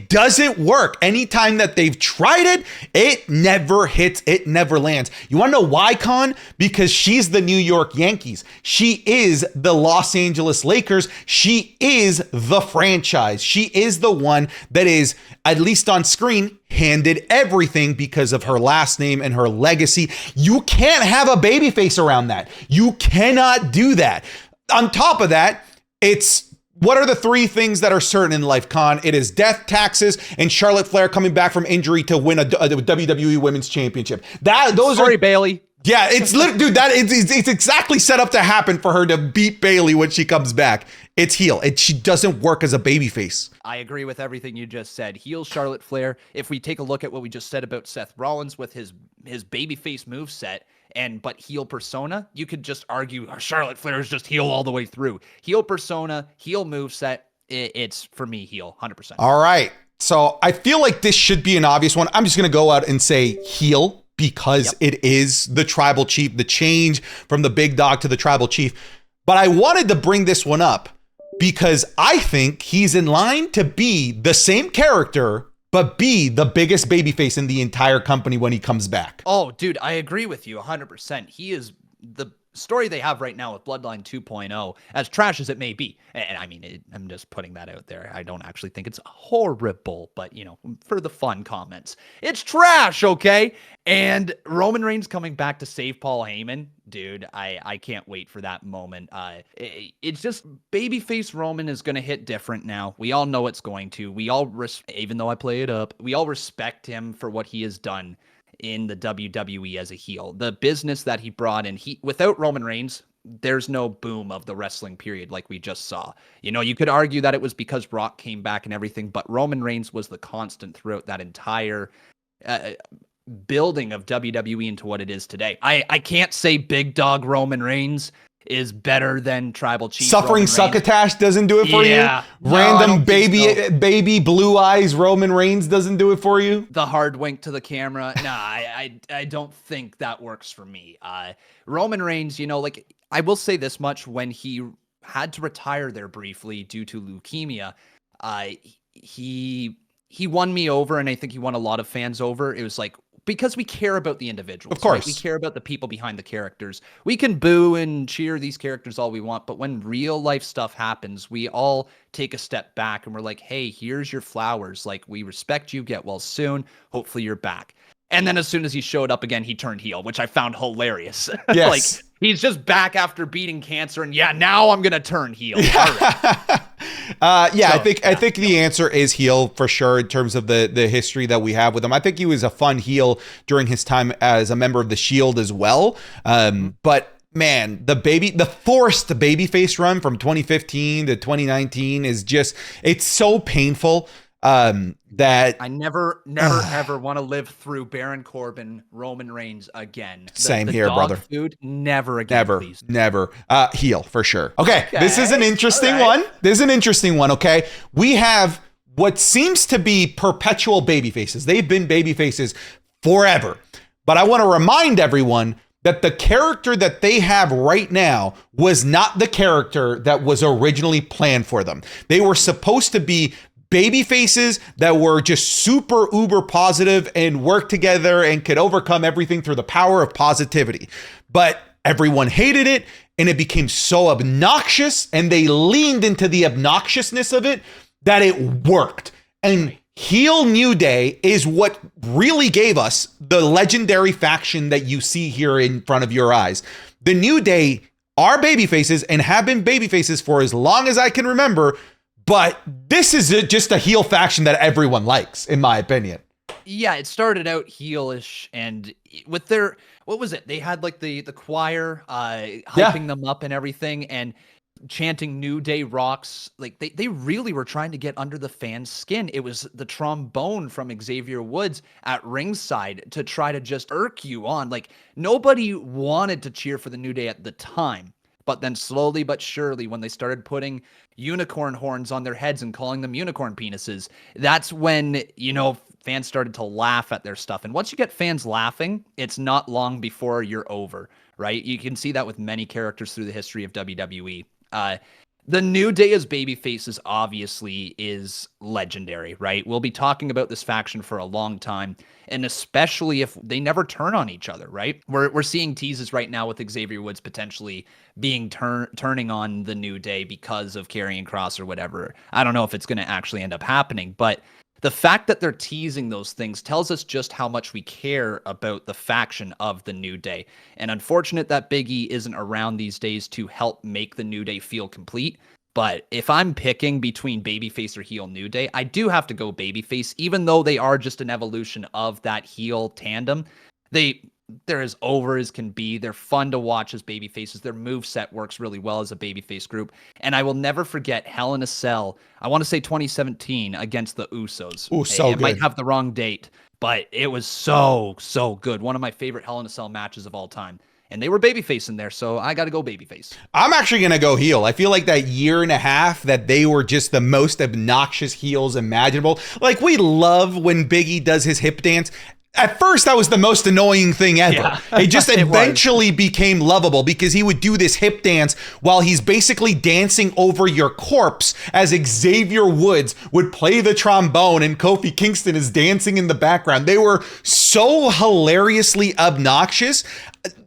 doesn't work. Anytime that they've tried it, it never hits, it never lands. You want to know why, Con? Because she's the New York Yankees. She is the Los Angeles Lakers. She is the franchise. She is the one that is, at least on screen, handed everything because of her last name and her legacy. You can't have a babyface around that. You cannot do that. On top of that, what are the three things that are certain in life, Con? It is death, taxes, and Charlotte Flair coming back from injury to win a WWE Women's Championship. Sorry, Bayley. Yeah, it's dude. It's exactly set up to happen for her to beat Bayley when she comes back. It's heel. She doesn't work as a babyface. I agree with everything you just said. Heel Charlotte Flair. If we take a look at what we just said about Seth Rollins with his babyface moveset, but heel persona, you could just argue Charlotte Flair is just heel all the way through. Heel persona, heel moveset, it's for me heel, 100%. All right. So I feel like this should be an obvious one. I'm just going to go out and say heel because it is the tribal chief, the change from the big dog to the tribal chief. But I wanted to bring this one up because I think he's in line to be the same character but be the biggest babyface in the entire company when he comes back. Oh, dude, I agree with you 100%. He is the story they have right now with Bloodline 2.0, as trash as it may be. And I mean, I'm just putting that out there. I don't actually think it's horrible, but, for the fun comments, it's trash, okay? And Roman Reigns coming back to save Paul Heyman, dude, I can't wait for that moment. It's just babyface Roman is going to hit different now. We all know it's going to. We all, even though I play it up, we all respect him for what he has done in the WWE as a heel. The business that he brought in, without Roman Reigns, there's no boom of the wrestling period like we just saw. You could argue that it was because Brock came back and everything, but Roman Reigns was the constant throughout that entire building of WWE into what it is today. I can't say big dog Roman Reigns is better than tribal chief. Suffering Succotash doesn't do it for you? Random baby blue eyes Roman Reigns doesn't do it for you? The hard wink to the camera. Nah, I don't think that works for me. Roman Reigns, I will say this much, when he had to retire there briefly due to leukemia, he won me over, and I think he won a lot of fans over. It was like, because we care about the individuals. Of course. Right? We care about the people behind the characters. We can boo and cheer these characters all we want, but when real life stuff happens, we all take a step back and we're like, hey, here's your flowers. Like, we respect you. Get well soon. Hopefully you're back. And then as soon as he showed up again, he turned heel, which I found hilarious. Yes. Like, he's just back after beating cancer, and now I'm gonna turn heel. All right. I think the answer is heel for sure in terms of the history that we have with him. I think he was a fun heel during his time as a member of the Shield as well. But man, the forced babyface run from 2015 to 2019 is just, it's so painful. That I never ever want to live through Baron Corbin, Roman Reigns again. Same the here, dog brother. Food, never again, please. Never. Heel for sure. Okay, this is an interesting one. This is an interesting one. Okay, we have what seems to be perpetual baby faces. They've been baby faces forever, but I want to remind everyone that the character that they have right now was not the character that was originally planned for them. They were supposed to be baby faces that were just super uber positive and work together and could overcome everything through the power of positivity. But everyone hated it and it became so obnoxious, and they leaned into the obnoxiousness of it that it worked. And heel New Day is what really gave us the legendary faction that you see here in front of your eyes. The New Day are baby faces and have been baby faces for as long as I can remember. But this is just a heel faction that everyone likes, in my opinion. Yeah, it started out heelish, and with their, what was it? They had like the choir hyping them up and everything, and chanting New Day rocks. Like they really were trying to get under the fans' skin. It was the trombone from Xavier Woods at ringside to try to just irk you on. Like, nobody wanted to cheer for the New Day at the time. But then slowly but surely, when they started putting unicorn horns on their heads and calling them unicorn penises, that's when, fans started to laugh at their stuff. And once you get fans laughing, it's not long before you're over, right? You can see that with many characters through the history of WWE. The New Day as babyfaces obviously is legendary, right? We'll be talking about this faction for a long time, and especially if they never turn on each other, right? We're seeing teases right now with Xavier Woods potentially being turning on the New Day because of Karrion Kross or whatever. I don't know if it's going to actually end up happening, but the fact that they're teasing those things tells us just how much we care about the faction of the New Day. And unfortunate that Big E isn't around these days to help make the New Day feel complete. But if I'm picking between babyface or heel New Day, I do have to go babyface, even though they are just an evolution of that heel tandem. They're as over as can be. They're fun to watch as babyfaces. Their moveset works really well as a babyface group. And I will never forget Hell in a Cell, I want to say 2017, against the Usos. Ooh, so it good. might have the wrong date, but it was so good. One of my favorite Hell in a Cell matches of all time. And they were babyface in there, so I got to go babyface. I'm actually going to go heel. I feel like that year and a half that they were just the most obnoxious heels imaginable. Like, we love when Big E does his hip dance. At first, that was the most annoying thing ever. Yeah. It just eventually became lovable because he would do this hip dance while he's basically dancing over your corpse as Xavier Woods would play the trombone and Kofi Kingston is dancing in the background. They were so hilariously obnoxious.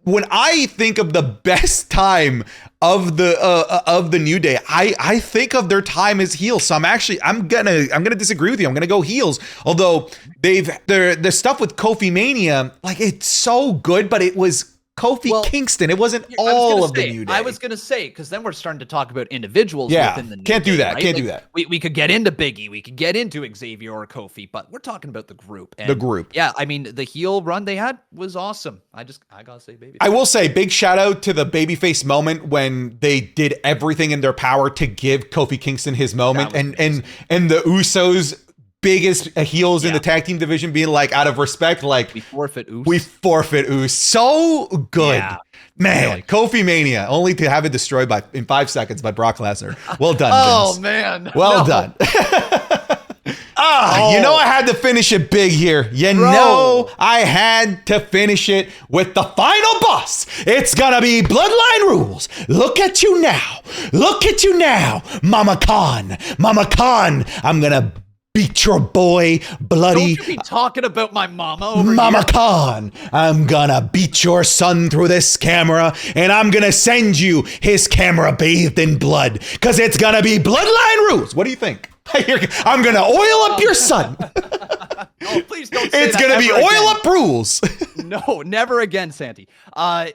When I think of the best time of the New Day, I think of their time as heels. So I'm gonna disagree with you. I'm gonna go heels. Although the stuff with Kofi Mania, like, it's so good, but it was Kofi Kingston. It wasn't all of the New Day. I was going to say, because then we're starting to talk about individuals within the New can't do Day, that. right? Can't do that. We could get into Big E. We could get into Xavier or Kofi, but we're talking about the group. And the group. Yeah, I mean, the heel run they had was awesome. I got to say baby. I will say big shout out to the babyface moment when they did everything in their power to give Kofi Kingston his moment, and the Usos biggest heels in the tag team division being like, out of respect, like, we forfeit Us. So good. Yeah. Man, Really. Kofi Mania, only to have it destroyed in 5 seconds by Brock Lesnar. Well done, Oh, Vince. man. Well done. You know I had to finish it big here. You know I had to finish it with the final boss. It's gonna be Bloodline Rules. Look at you now. Look at you now, Mama Khan. Mama Khan, I'm gonna beat your boy bloody. Don't you be talking about my mama over Mama here. Khan, I'm gonna beat your son through this camera, and I'm gonna send you his camera bathed in blood, because it's gonna be Bloodline Rules. What do you think? I'm gonna oil up your son. Oh, please don't say It's that going to be ever oil again. up rules. No, never again, Santi.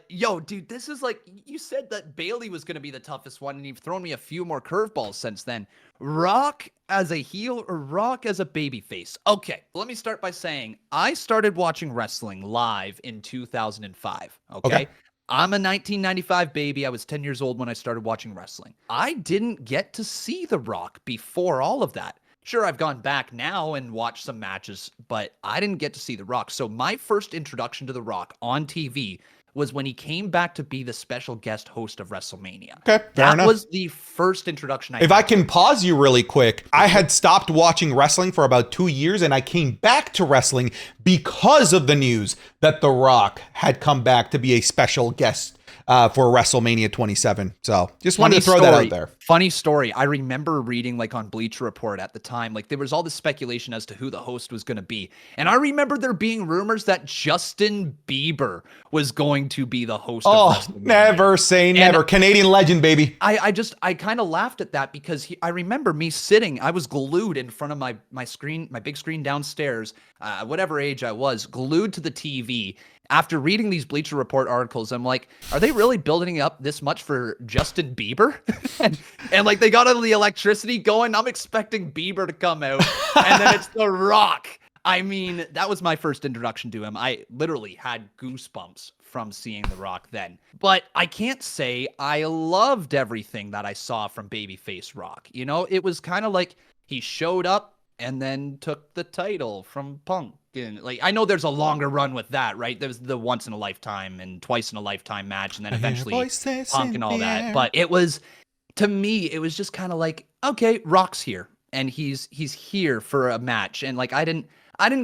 Yo, dude, this is like, you said that Bayley was going to be the toughest one, and you've thrown me a few more curveballs since then. Rock as a heel or Rock as a babyface? Okay, let me start by saying I started watching wrestling live in 2005, okay? I'm a 1995 baby. I was 10 years old when I started watching wrestling. I didn't get to see The Rock before all of that. Sure, I've gone back now and watched some matches, but I didn't get to see The Rock. So my first introduction to The Rock on TV was when he came back to be the special guest host of WrestleMania. Okay, fair That enough. was the first introduction I If had. I can pause you really quick, I had stopped watching wrestling for about 2 years, and I came back to wrestling because of the news that The Rock had come back to be a special guest for WrestleMania 27. So just wanted to throw that out there. Funny story. I remember reading like on Bleacher Report at the time, like there was all this speculation as to who the host was going to be. And I remember there being rumors that Justin Bieber was going to be the host of WrestleMania. Never say never. Canadian legend, baby. I kind of laughed at that because I remember me sitting, I was glued in front of my screen, my big screen downstairs, whatever age I was, glued to the TV. After reading these Bleacher Report articles, I'm like, are they really building up this much for Justin Bieber? and like they got all the electricity going. I'm expecting Bieber to come out, and then it's The Rock. I mean, that was my first introduction to him. I literally had goosebumps from seeing The Rock then. But I can't say I loved everything that I saw from Babyface Rock. You know, it was kind of like he showed up and then took the title from Punk. And like, I know there's a longer run with that, right? There's the once in a lifetime and twice in a lifetime match, and then eventually Punk and all that. But it was, to me, it was just kind of like, okay, Rock's here, and he's here for a match, and like I didn't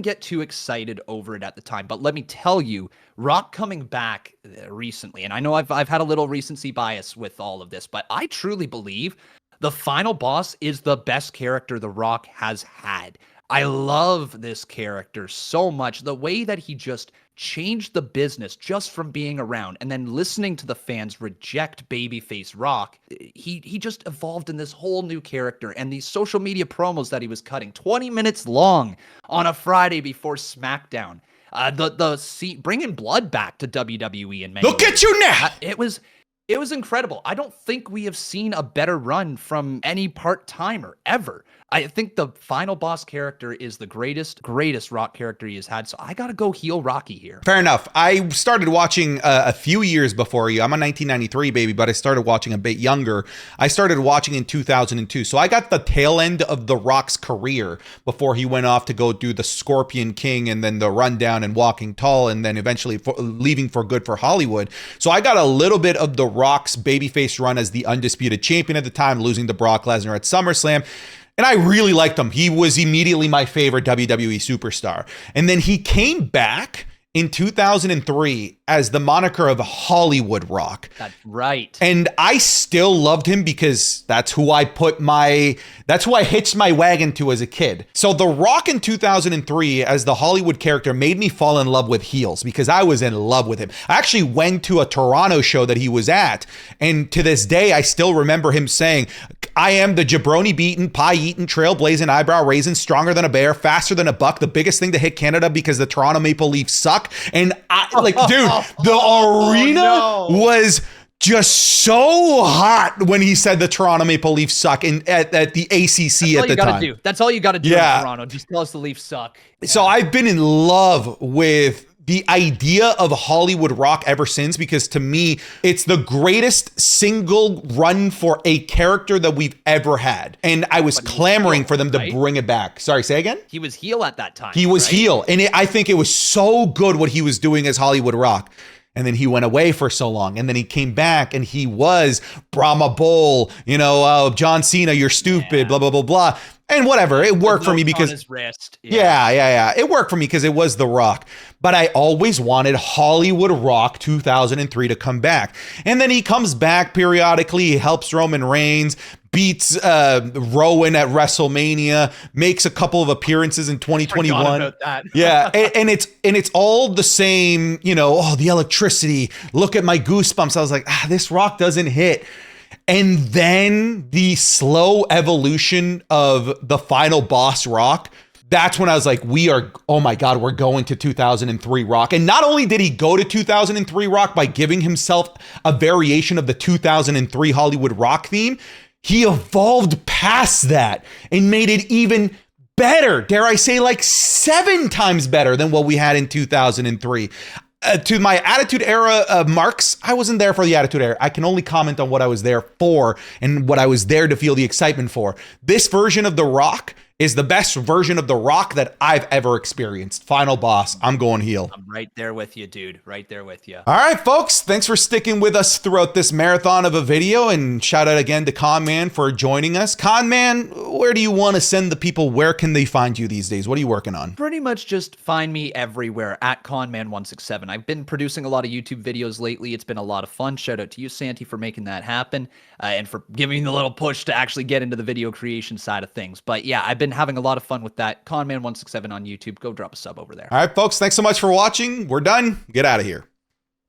get too excited over it at the time. But let me tell you, Rock coming back recently, and I know I've had a little recency bias with all of this, but I truly believe the Final Boss is the best character The Rock has had. I love this character so much. The way that he just changed the business just from being around and then listening to the fans reject Babyface Rock, he just evolved in this whole new character. And these social media promos that he was cutting, 20 minutes long on a Friday before SmackDown. Bringing blood back to WWE in many Look at you now. It was incredible. I don't think we have seen a better run from any part-timer ever. I think the Final Boss character is the greatest Rock character he has had. So I got to go heel Rocky here. Fair enough. I started watching a few years before you. I'm a 1993 baby, but I started watching a bit younger. I started watching in 2002. So I got the tail end of The Rock's career before he went off to go do the Scorpion King and then the Rundown and Walking Tall and then eventually leaving for good for Hollywood. So I got a little bit of The Rock's babyface run as the undisputed champion at the time, losing to Brock Lesnar at SummerSlam. And I really liked him. He was immediately my favorite WWE superstar. And then he came back in 2003 as the moniker of Hollywood Rock. That's right. And I still loved him because that's who I hitched my wagon to as a kid. So The Rock in 2003 as the Hollywood character made me fall in love with heels because I was in love with him. I actually went to a Toronto show that he was at. And to this day, I still remember him saying, I am the jabroni beaten, pie eaten, trailblazing, eyebrow raising, stronger than a bear, faster than a buck, the biggest thing to hit Canada because the Toronto Maple Leafs suck. And dude, the arena was just so hot when he said the Toronto Maple Leafs suck at the ACC at the time. That's all you got to do in Toronto. Just tell us the Leafs suck. Yeah. So I've been in love with the idea of Hollywood Rock ever since, because to me, it's the greatest single run for a character that we've ever had. And I was clamoring for them to bring it back. Sorry, say again? He was heel at that time. He was heel. And I think it was so good what he was doing as Hollywood Rock. And then he went away for so long. And then he came back and he was Brahma Bull, John Cena, you're stupid, blah, blah, blah, blah. And whatever, it worked for me because his wrist. Yeah. It worked for me because it was The Rock. But I always wanted Hollywood Rock 2003 to come back. And then he comes back periodically. He helps Roman Reigns, beats Rowan at WrestleMania, makes a couple of appearances in 2021. I forgot about that. Yeah, and it's all the same, the electricity. Look at my goosebumps. I was like, this Rock doesn't hit. And then the slow evolution of the Final Boss Rock That's when I was like, oh my God, we're going to 2003 Rock. And not only did he go to 2003 Rock by giving himself a variation of the 2003 Hollywood Rock theme, he evolved past that and made it even better. Dare I say, like 7 times better than what we had in 2003. To my Attitude Era marks, I wasn't there for the Attitude Era. I can only comment on what I was there for and what I was there to feel the excitement for. This version of The Rock is the best version of The Rock that I've ever experienced. Final boss, I'm going heel. I'm right there with you, dude. Right there with you. All right, folks. Thanks for sticking with us throughout this marathon of a video. And shout out again to Conman for joining us. Conman, where do you want to send the people? Where can they find you these days? What are you working on? Pretty much just find me everywhere at Conman167. I've been producing a lot of YouTube videos lately. It's been a lot of fun. Shout out to you, Santi, for making that happen and for giving me the little push to actually get into the video creation side of things. But yeah, I've been having a lot of fun with that. Conman167 on YouTube. Go drop a sub over there. All right, folks. Thanks so much for watching. We're done. Get out of here.